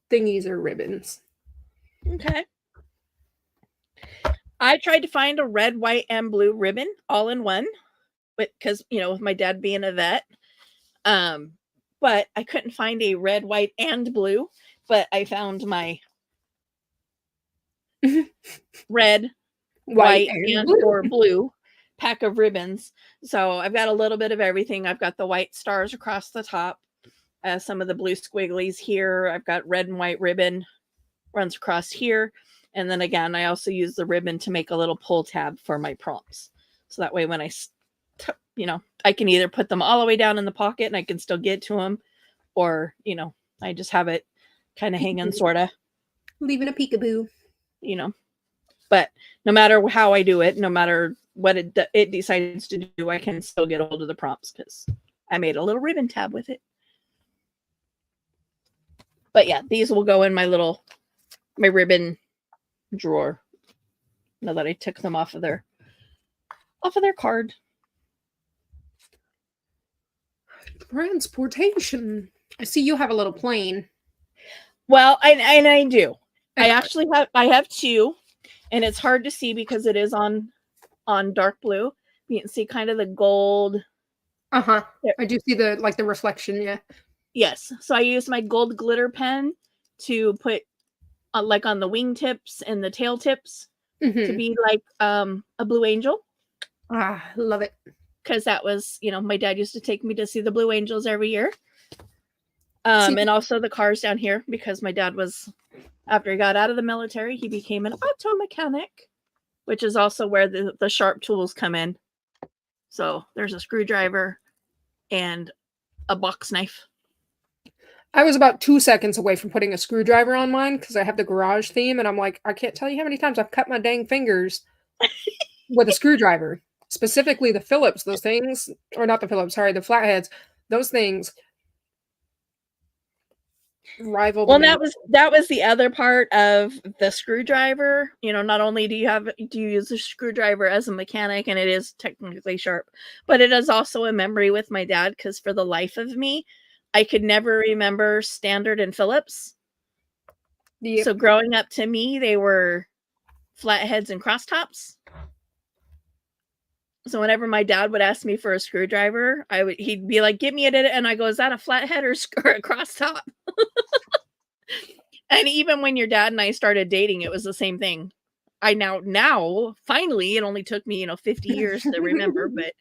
thingies are ribbons. Okay. I tried to find a red, white, and blue ribbon all in one, because with my dad being a vet. But I couldn't find a red, white, and blue. But I found my red, white, and or blue pack of ribbons. So I've got a little bit of everything. I've got the white stars across the top, some of the blue squigglies here. I've got red and white ribbon runs across here. And then again, I also use the ribbon to make a little pull tab for my prompts. So that way when I can either put them all the way down in the pocket and I can still get to them, or, I just have it kind of hanging sort of. Leaving a peekaboo. But no matter how I do it, no matter what it decides to do, I can still get a hold of the prompts because I made a little ribbon tab with it. But yeah, these will go in my ribbon drawer now that I took them off of their card. Transportation. I see you have a little plane. Well, I do. I have 2, and it's hard to see because it is on dark blue. You can see kind of the gold. I do see the reflection. Yeah. Yes. So I use my gold glitter pen to put like on the wingtips and the tail tips to be like a blue angel. Love it. Because that was, my dad used to take me to see the Blue Angels every year. And also the cars down here, because my dad after he got out of the military, he became an auto mechanic, which is also where the sharp tools come in. So there's a screwdriver and a box knife. I was about 2 seconds away from putting a screwdriver on mine because I have the garage theme, and I'm like, I can't tell you how many times I've cut my dang fingers with a screwdriver. Specifically the Phillips, those things, or not the Phillips, sorry, the flatheads, those things rival. Well, that was the other part of the screwdriver. Not only do you use the screwdriver as a mechanic, and it is technically sharp, but it is also a memory with my dad, because for the life of me, I could never remember Standard and Phillips. Yep. So growing up, to me, they were flatheads and crosstops. So whenever my dad would ask me for a screwdriver, he'd be like, "Get me it," and I go, "Is that a flathead or a crosstop?" And even when your dad and I started dating, it was the same thing. I now finally, it only took me 50 years to remember, but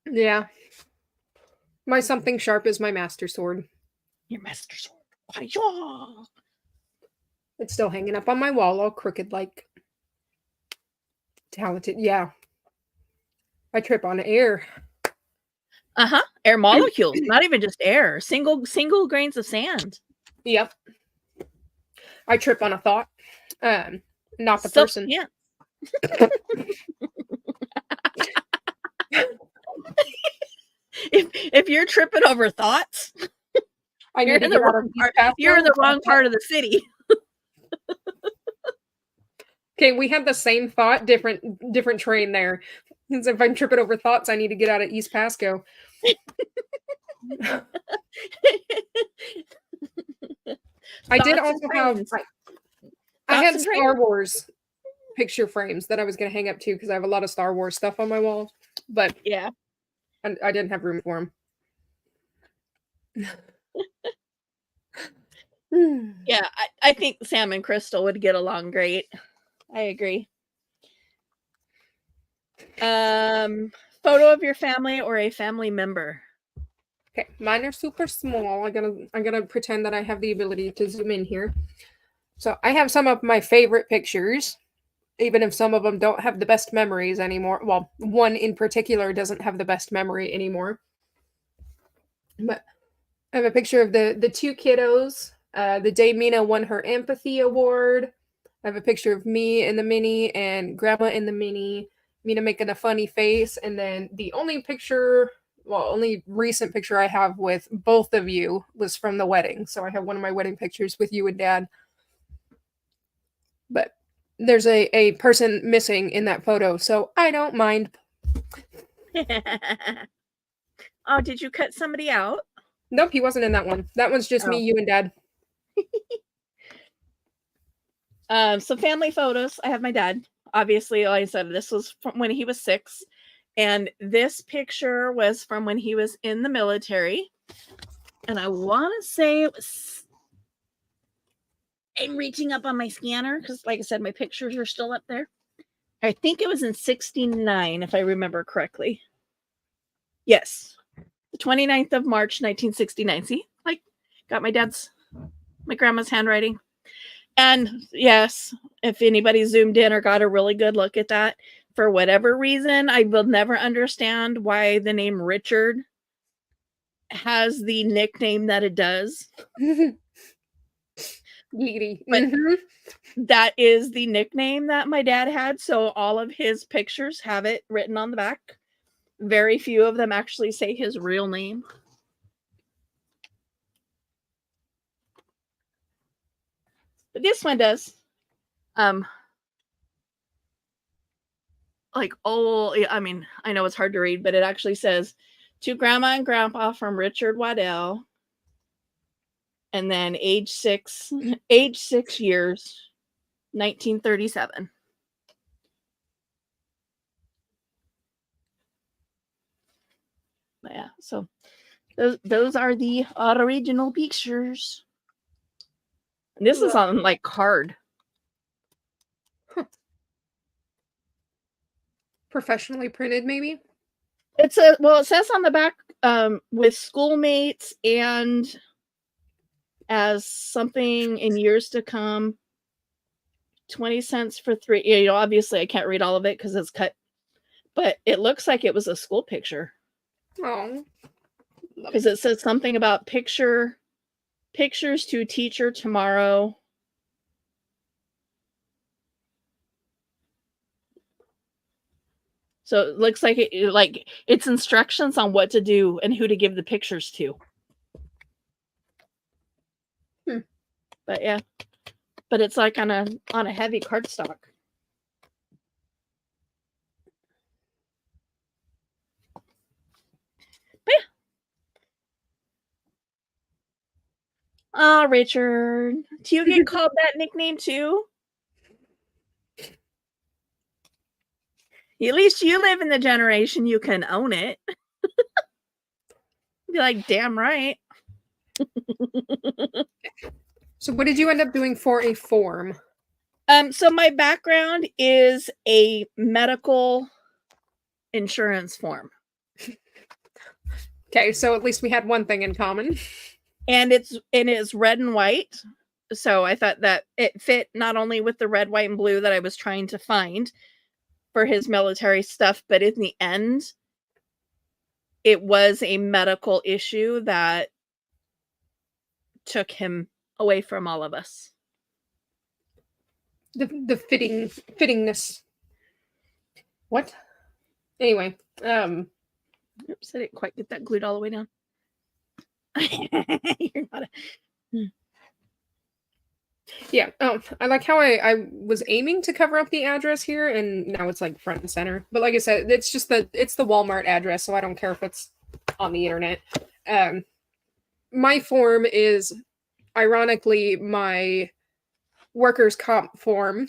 yeah, my something sharp is my master sword. Your master sword. Hi-ya! It's still hanging up on my wall, all crooked like. Talented, yeah. I trip on air. Air molecules, not even just air. Single grains of sand. Yep. I trip on a thought. Not the person. Yeah. if you're tripping over thoughts, you're in the wrong part of the city. Okay, we have the same thought, different train there. Because if I'm tripping over thoughts, I need to get out of East Pasco. I did also have. I had Star Wars picture frames that I was going to hang up too, because I have a lot of Star Wars stuff on my wall. But yeah, I didn't have room for them. Yeah, I think Sam and Crystal would get along great. I agree. Photo of your family or a family member. Okay, mine are super small. I'm gonna pretend that I have the ability to zoom in here. So I have some of my favorite pictures, even if some of them don't have the best memories anymore. Well, one in particular doesn't have the best memory anymore. But I have a picture of the two kiddos. The day Mina won her empathy award. I have a picture of me in the mini and Grandma in the mini. Mina making a funny face, and then the only recent picture I have with both of you was from the wedding. So I have one of my wedding pictures with you and Dad. But there's a person missing in that photo, so I don't mind. Oh, did you cut somebody out? Nope, he wasn't in that one. That one's just me, you, and Dad. So family photos. I have my dad. Obviously, like I said, this was from when he was 6. And this picture was from when he was in the military. And I want to say it was... I'm reaching up on my scanner because, like I said, my pictures are still up there. I think it was in 69, if I remember correctly. Yes. The 29th of March, 1969. See? Like, got my grandma's handwriting. And yes, if anybody zoomed in or got a really good look at that, for whatever reason, I will never understand why the name Richard has the nickname that it does. But that is the nickname that my dad had. So all of his pictures have it written on the back. Very few of them actually say his real name. But this one does. Like, oh, I mean, I know it's hard to read, but it actually says, to Grandma and Grandpa from Richard Waddell. And then age 6 years, 1937. But yeah, so those are the original pictures. And this is on like card. Professionally printed, maybe? It says on the back with schoolmates and as something in years to come, 20 cents for 3. You know, obviously I can't read all of it because it's cut, but it looks like it was a school picture. Oh, because it says something about pictures to teacher tomorrow. So it looks like it's instructions on what to do and who to give the pictures to. But yeah, but it's like on a heavy cardstock. But yeah. Oh, Richard, do you get called that nickname too? At least you live in the generation you can own it. Be like, damn right. So what did you end up doing for a form? So my background is a medical insurance form. Okay, so at least we had one thing in common. And it's red and white. So I thought that it fit not only with the red, white, and blue that I was trying to find for his military stuff, but in the end, it was a medical issue that took him away from all of us. The fittingness. What? Anyway, oops, I didn't quite get that glued all the way down. You're not yeah. I like how I was aiming to cover up the address here, and now it's like front and center. But like I said, it's just it's the Walmart address, so I don't care if it's on the internet. My form is ironically my workers' comp form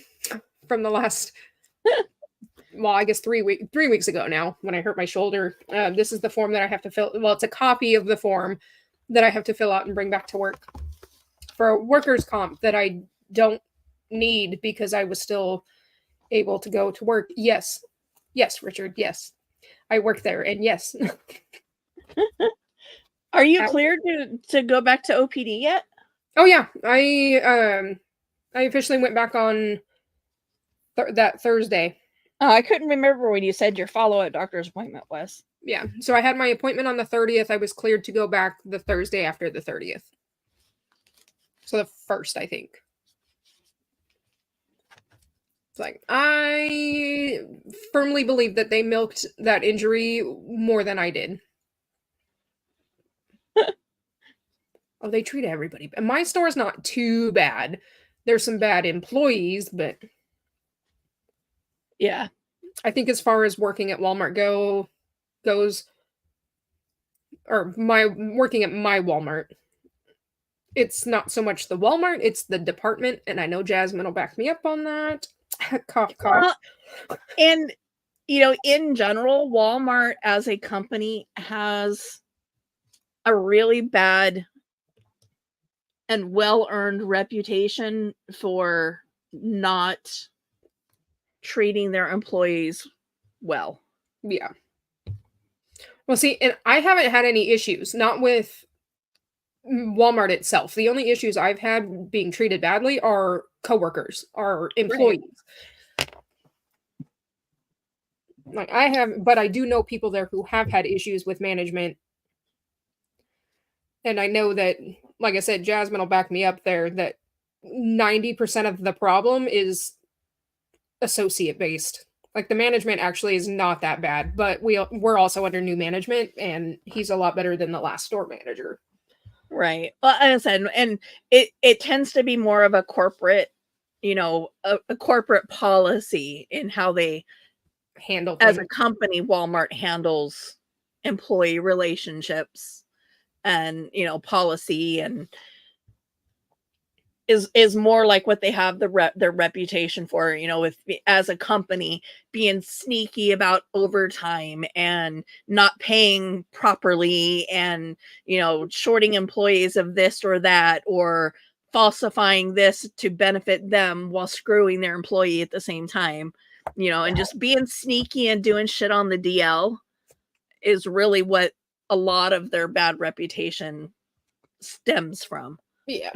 from the last well, I guess 3 weeks ago now when I hurt my shoulder. This is the form that I have to fill. Well, it's a copy of the form that I have to fill out and bring back to work for a workers' comp that I don't need because I was still able to go to work. Yes, Richard. Yes, I work there, and yes. Are Are you cleared to go back to OPD yet? Oh yeah, I officially went back on that Thursday. Oh, I couldn't remember when you said your follow-up doctor's appointment was. Yeah, so I had my appointment on the 30th. I was cleared to go back the Thursday after the 30th. So the 1st, I think. It's like, I firmly believe that they milked that injury more than I did. Oh, they treat everybody. And my store's not too bad. There's some bad employees, but yeah, I think as far as working at Walmart goes, or my working at my Walmart, it's not so much the Walmart, it's the department, and I know Jasmine will back me up on that. Cough, cough. And in general, Walmart as a company has a really bad and well-earned reputation for not treating their employees well. Yeah. Well, see, and I haven't had any issues, not with Walmart itself. The only issues I've had being treated badly are coworkers, are employees. Right. Like I have, but I do know people there who have had issues with management. And I know that, like I said, Jasmine will back me up there, that 90% of the problem is associate based. Like the management actually is not that bad, but we're also under new management, and he's a lot better than the last store manager. Right. Well, as I said, and it tends to be more of a corporate, a corporate policy in how they handle things. As a company. Walmart handles employee relationships and policy, and is more like what they have their reputation for, with as a company being sneaky about overtime and not paying properly, and shorting employees of this or that, or falsifying this to benefit them while screwing their employee at the same time, and just being sneaky and doing shit on the DL is really what a lot of their bad reputation stems from. Yeah.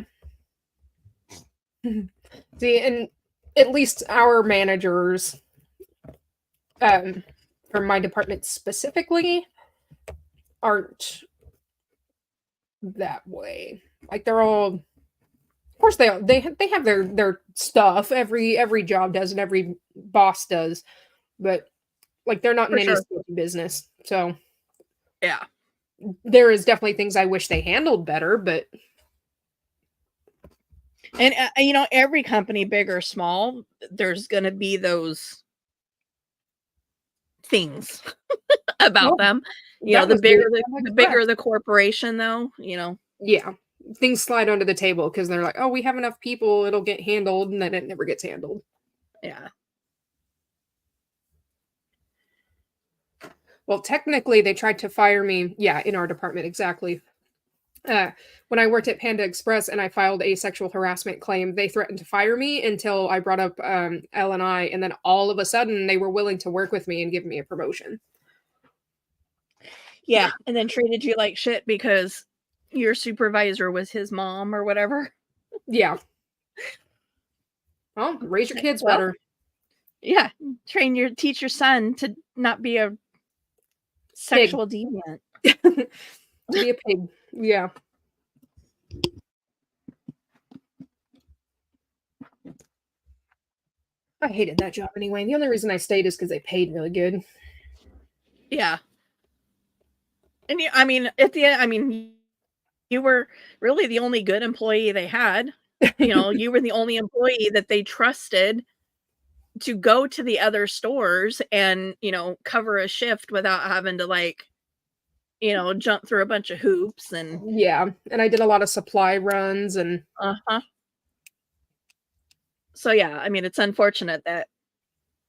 See, and at least our managers, for my department specifically, aren't that way. Like they're all, of course they have their stuff. Every job does, and every boss does, but like they're not in any business. So yeah, there is definitely things I wish they handled better, but. And every company, big or small, there's going to be those things about them. The bigger the corporation, though, Yeah, things slide under the table because they're like, oh, we have enough people, it'll get handled, and then it never gets handled. Yeah. Well, technically, they tried to fire me. Yeah, in our department, exactly. When I worked at Panda Express and I filed a sexual harassment claim, they threatened to fire me until I brought up L&I, and then all of a sudden they were willing to work with me and give me a promotion. Yeah, and then treated you like shit because your supervisor was his mom or whatever. Yeah. Well, raise your kids better. Yeah, teach your son to not be a sexual deviant. Be a pig. Yeah. I hated that job anyway. The only reason I stayed is because they paid really good. Yeah. And at the end, you were really the only good employee they had. You were the only employee that they trusted to go to the other stores and, cover a shift without having to jump through a bunch of hoops. And yeah, and I did a lot of supply runs and so yeah, it's unfortunate that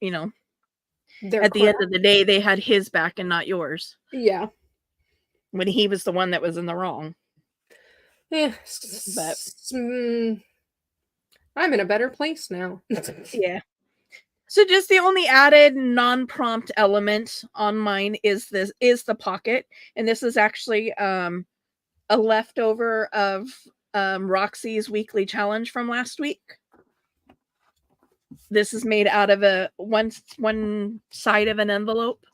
at the end of the day they had his back and not yours. Yeah, when he was the one that was in the wrong. Yeah, but I'm in a better place now. Yeah. So just the only added non-prompt element on mine is the pocket, and this is actually a leftover of Roxy's weekly challenge from last week. This is made out of one side of an envelope.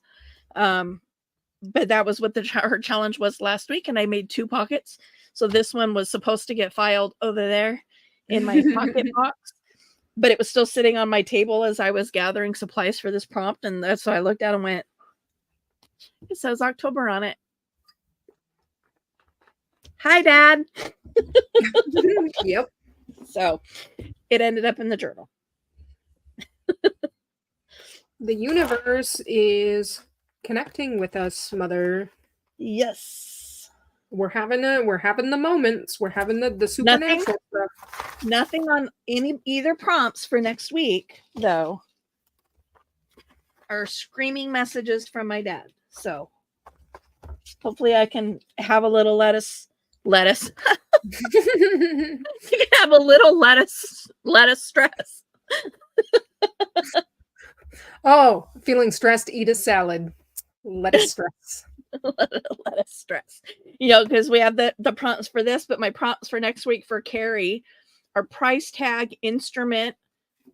But that was what her challenge was last week, and I made 2 pockets. So this one was supposed to get filed over there in my pocket box, but it was still sitting on my table as I was gathering supplies for this prompt, and that's why I looked at it and went, it says October on it. Hi, Dad. Yep. So it ended up in the journal. The universe is connecting with us, Mother. Yes. We're having the moments. We're having the supernatural stuff. Nothing on either prompts for next week, though, are screaming messages from my dad. So hopefully I can have a little lettuce. You can have a little lettuce stress. Oh, feeling stressed, eat a salad. Lettuce stress. Lettuce stress. You know, because we have the prompts for this, but my prompts for next week for Carrie are price tag, instrument,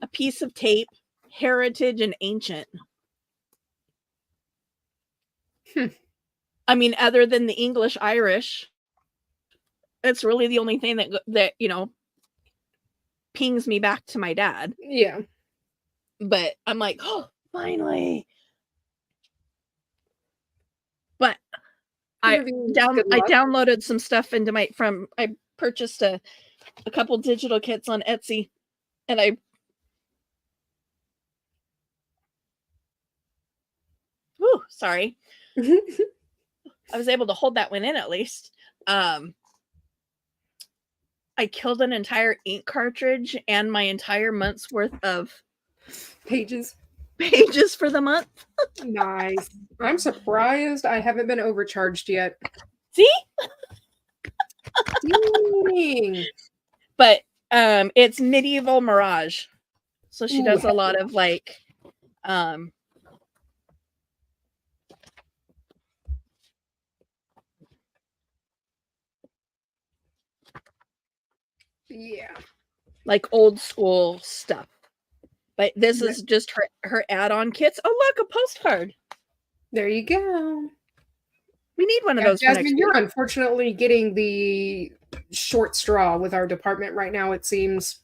a piece of tape, heritage, and ancient. I mean, other than the English Irish, it's really the only thing that you know pings me back to my dad. Yeah. But I'm like, oh, finally. But I downloaded some stuff into I purchased a couple digital kits on Etsy, and I sorry. I was able to hold that one in at least. I killed an entire ink cartridge and my entire month's worth of pages for the month. Nice. I'm surprised I haven't been overcharged yet. See? Dang. But it's Medieval Mirage. So she does a lot of like yeah, like old school stuff. But this is just her add-on kits. Oh, look, a postcard. There you go. We need one of those. Jasmine, you're unfortunately getting the short straw with our department right now, it seems.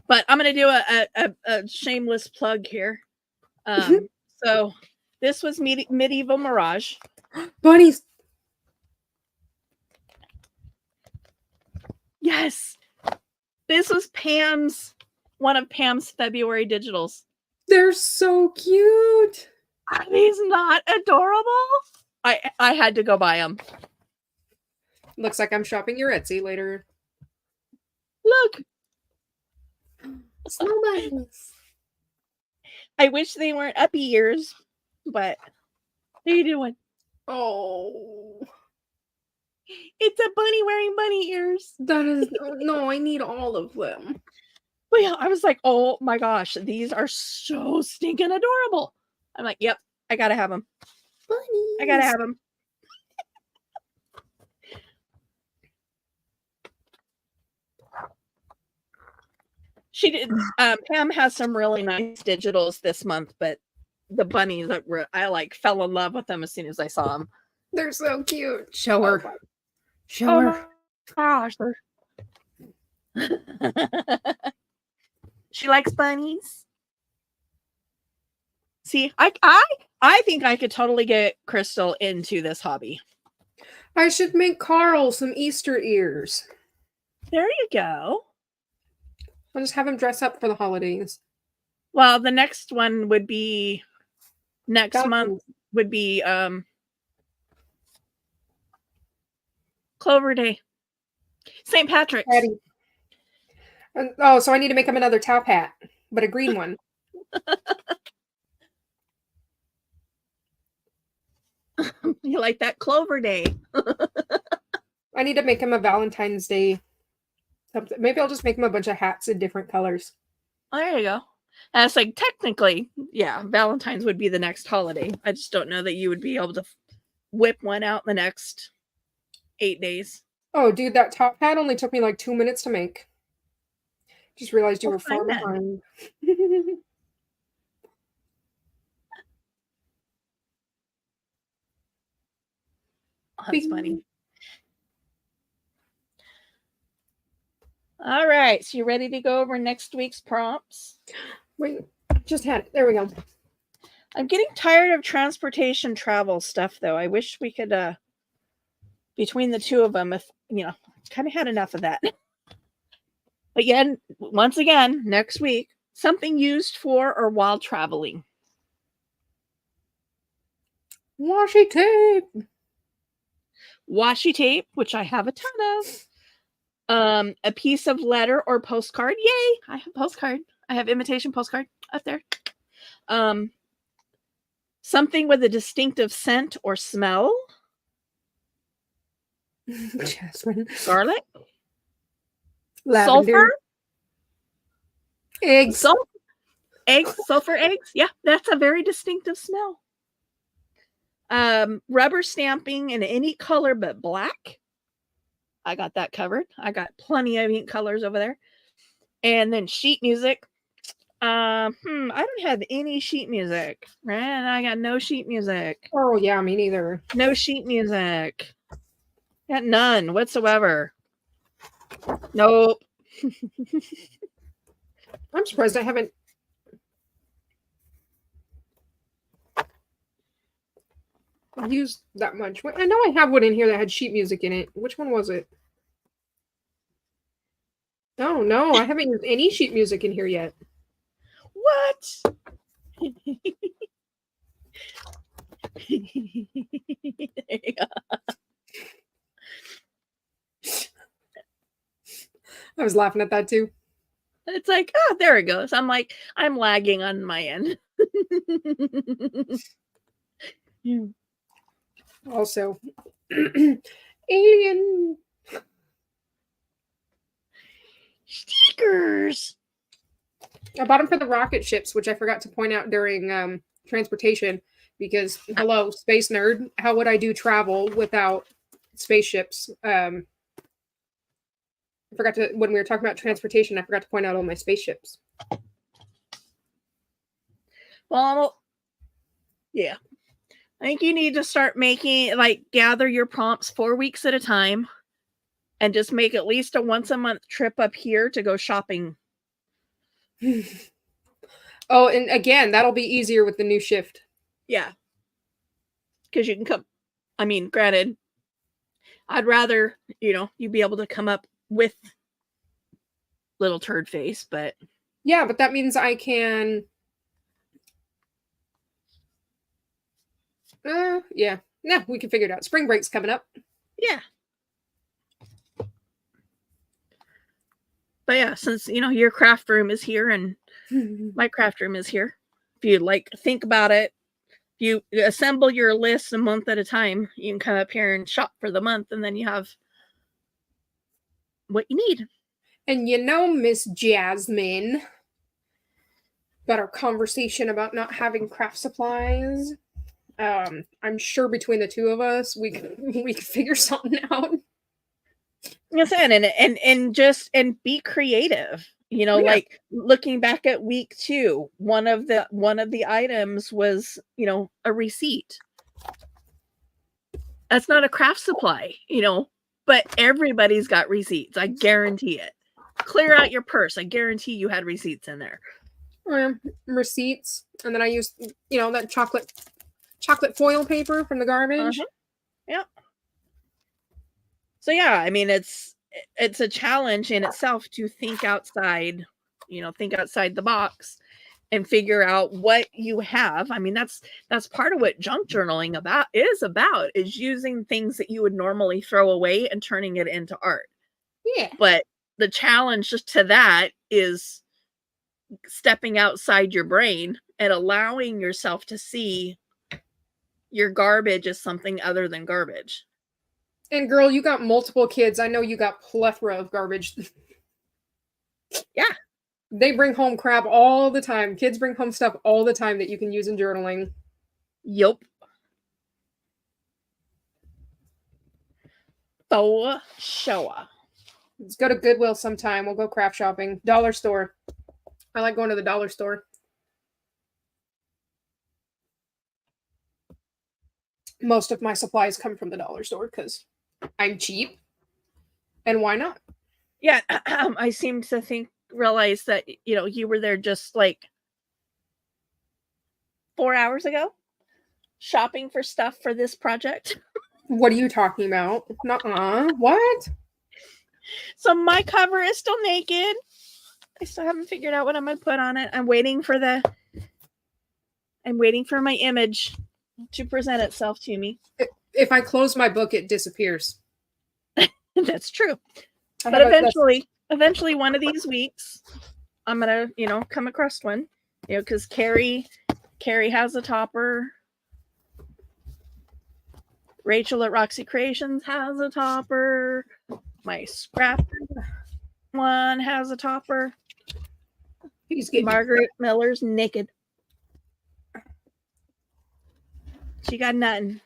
But I'm going to do a shameless plug here. So this was Medieval Mirage. Bunnies. Yes. This was one of Pam's February digitals. They're so cute. Are these not adorable? I had to go buy them. Looks like I'm shopping your Etsy later. Look. Snow bunnies. I wish they weren't uppy ears, but what are you doing? Oh. It's a bunny wearing bunny ears. That is no, I need all of them. Well, yeah, I was like, oh my gosh, these are so stinking adorable. I'm like, yep, I gotta have them. Bunnies. I gotta have them. She did. Pam has some really nice digitals this month, but the bunnies I like fell in love with them as soon as I saw them. They're so cute. Show her. Show her. Gosh, she likes bunnies. See, I think I could totally get Crystal into this hobby. I should make Carl some Easter ears. There you go. I'll just have him dress up for the holidays. Well, the next one would be month would be Clover Day. St. Patrick's. Oh, so I need to make him another top hat, but a green one. You like that Clover Day? I need to make him a Valentine's Day. Maybe I'll just make him a bunch of hats in different colors. Oh, there you go. And it's like technically, yeah, Valentine's would be the next holiday. I just don't know that you would be able to whip one out in the next 8 days. Oh, dude, that top hat only took me like 2 minutes to make. Just realized you Well, were far fine then. behind. Oh, that's Bing. funny. All right, so you ready to go over next week's prompts? Wait, just had it. There we go. I'm getting tired of transportation travel stuff, though. I wish we could, between the two of them, if, kind of had enough of that. Again, once again, next week, something used for or while traveling. Washi tape. Washi tape, which I have a ton of. A piece of letter or postcard. Yay! I have postcard. I have imitation postcard up there. Something with a distinctive scent or smell. Jasmine. Garlic. Lavender. Sulfur. Eggs. Eggs. Sulfur eggs. Yeah, that's a very distinctive smell. Rubber stamping in any color but black. I got that covered. I got plenty of ink colors over there. And then sheet music. I don't have any sheet music. Right? I got no sheet music. Oh yeah, me neither. No sheet music. Got none whatsoever. Nope. I'm surprised I haven't. Used that much. I know I have one in here that had sheet music in it. Which one was it? Oh no, I haven't used any sheet music in here yet. What? I was laughing at that too. It's like, oh, there it goes. I'm like, I'm lagging on my end. Also, alien stickers. I bought them for the rocket ships, which I forgot to point out during transportation. Because hello, space nerd, how would I do travel without spaceships? I forgot to, when we were talking about transportation, I forgot to point out all my spaceships. Well, yeah. I think you need to start making, gather your prompts 4 weeks at a time and just make at least a once a month trip up here to go shopping. Oh, and again, that'll be easier with the new shift. Yeah. Because you can come, granted, I'd rather, you be able to come up with little turd face, but. Yeah, but that means I can. Yeah. No, we can figure it out. Spring break's coming up. Yeah. But yeah, since, your craft room is here and my craft room is here. If you think about it, if you assemble your list a month at a time, you can come up here and shop for the month and then you have what you need. And Miss Jasmine, about our conversation about not having craft supplies. I'm sure between the two of us, we could figure something out. Yes, and be creative. Yeah. Looking back at week 2, one of the items was, a receipt. That's not a craft supply, but everybody's got receipts. I guarantee it. Clear out your purse. I guarantee you had receipts in there. Receipts, and then I used, that chocolate foil paper from the garbage. Yeah. So yeah, it's a challenge in itself to think outside the box and figure out what you have. That's part of what junk journaling is using things that you would normally throw away and turning it into art. Yeah. But the challenge to that is stepping outside your brain and allowing yourself to see your garbage as something other than garbage. And girl, you got multiple kids. I know you got plethora of garbage. Yeah. They bring home crap all the time. Kids bring home stuff all the time that you can use in journaling. Yup. For sure. Let's go to Goodwill sometime. We'll go craft shopping. Dollar store. I like going to the dollar store. Most of my supplies come from the dollar store because I'm cheap. And why not? Yeah, I seem to realize that, you were there just like 4 hours ago shopping for stuff for this project. What are you talking about? Nuh-uh. What? So my cover is still naked. I still haven't figured out what I'm going to put on it. I'm waiting for my image to present itself to me. If I close my book, it disappears. That's true. But eventually one of these weeks, I'm going to, come across one, because Carrie has a topper. Rachel at Roxy Creations has a topper. My scrap one has a topper. Margaret Miller's naked. She got nothing.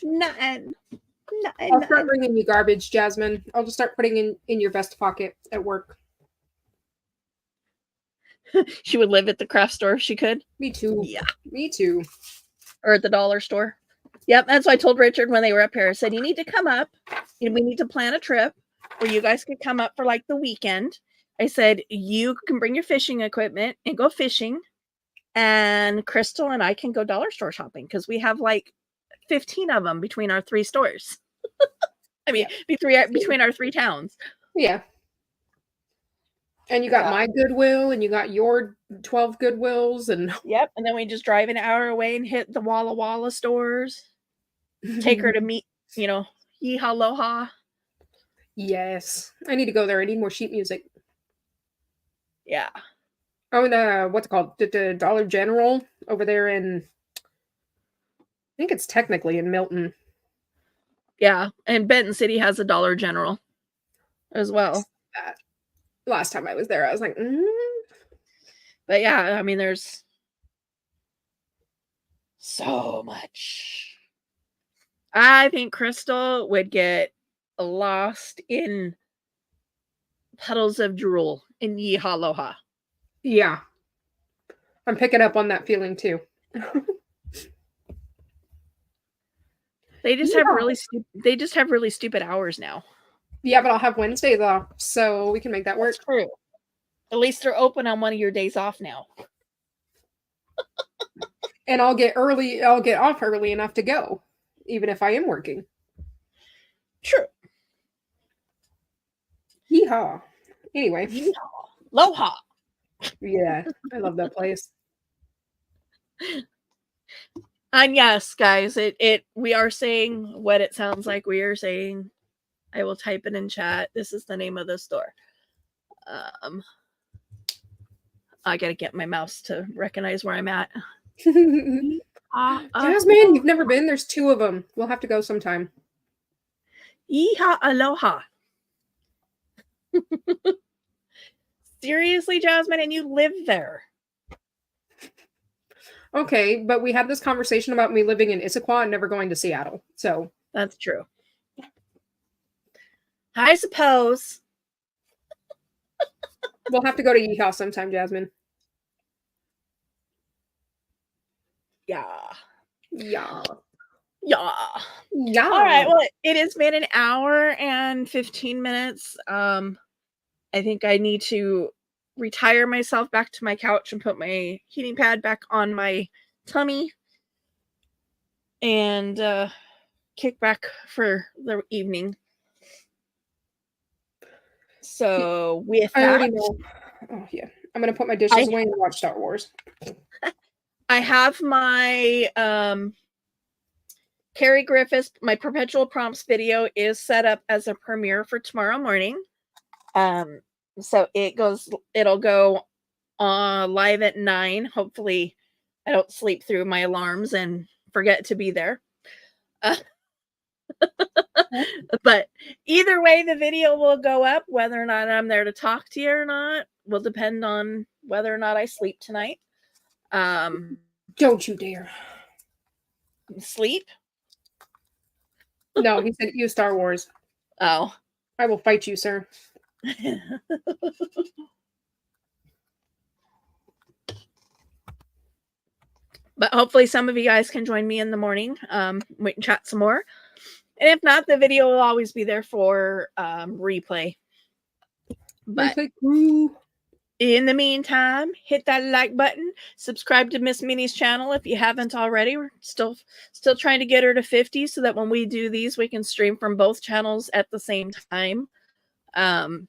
Nothing. I'll start bringing you garbage, Jasmine. I'll just start putting in your vest pocket at work. She would live at the craft store if she could. Me too. Yeah. Me too. Or at the dollar store. Yep, that's what I told Richard when they were up here. I said, you need to come up. We need to plan a trip where you guys could come up for like the weekend. I said, you can bring your fishing equipment and go fishing. And Crystal and I can go dollar store shopping because we have like 15 of them between our 3 stores. I mean, between our 3 towns. Yeah. And you got my Goodwill and you got your 12 Goodwills. And yep. And then we just drive an hour away and hit the Walla Walla stores. Take her to meet, Yeehaw Aloha. Yes. I need to go there. I need more sheet music. Yeah. Oh, and what's it called? The Dollar General over there in, I think it's technically in Milton. Yeah. And Benton City has a Dollar General as well. Last time I was there, I was like, But yeah, I mean, there's so much. I think Crystal would get lost in puddles of drool in Yeehaw Aloha. Yeah. I'm picking up on that feeling too. They just have really stupid hours now. Yeah, but I'll have Wednesdays off, so we can make that work. That's true. At least they're open on one of your days off now. And I'll get off early enough to go, even if I am working. True. Yeehaw. Anyway. Yeehaw. Aloha. Yeah, I love that place. And yes, guys, we are saying what it sounds like we are saying. I will type it in chat. This is the name of the store. I gotta get my mouse to recognize where I'm at. Jasmine, you've never been? There's 2 of them. We'll have to go sometime. Yeehaw Aloha. Seriously, Jasmine, and you live there. Okay, but we had this conversation about me living in Issaquah and never going to Seattle. So that's true. I suppose. We'll have to go to Yeehaw sometime, Jasmine. Yeah. Yeah. Yeah. Yeah. All right. Well, it has been an hour and 15 minutes. I think I need to retire myself back to my couch and put my heating pad back on my tummy and kick back for the evening. So with that, I already know. Oh yeah, I'm gonna put my dishes away and watch Star Wars. I have my Carrie Griffiths, my Perpetual Prompts video is set up as a premiere for tomorrow morning. So it'll go live at 9. Hopefully I don't sleep through my alarms and forget to be there. But either way, the video will go up. Whether or not I'm there to talk to you or not will depend on whether or not I sleep tonight. Don't you dare. Sleep? No, he said you Star Wars. Oh. I will fight you, sir. But hopefully some of you guys can join me in the morning. We can chat some more. And if not, the video will always be there for replay. But replay crew. In the meantime, hit that like button. Subscribe to Miss Minnie's channel if you haven't already. We're still trying to get her to 50 so that when we do these, we can stream from both channels at the same time. I'm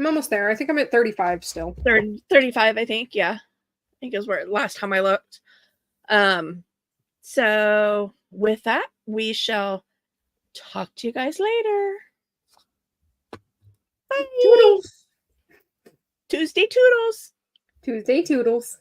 almost there. I think I'm at 35 still. 35, I think. Yeah. I think is where last time I looked. So with that, we shall talk to you guys later. Bye. Toodles. Tuesday toodles. Tuesday toodles.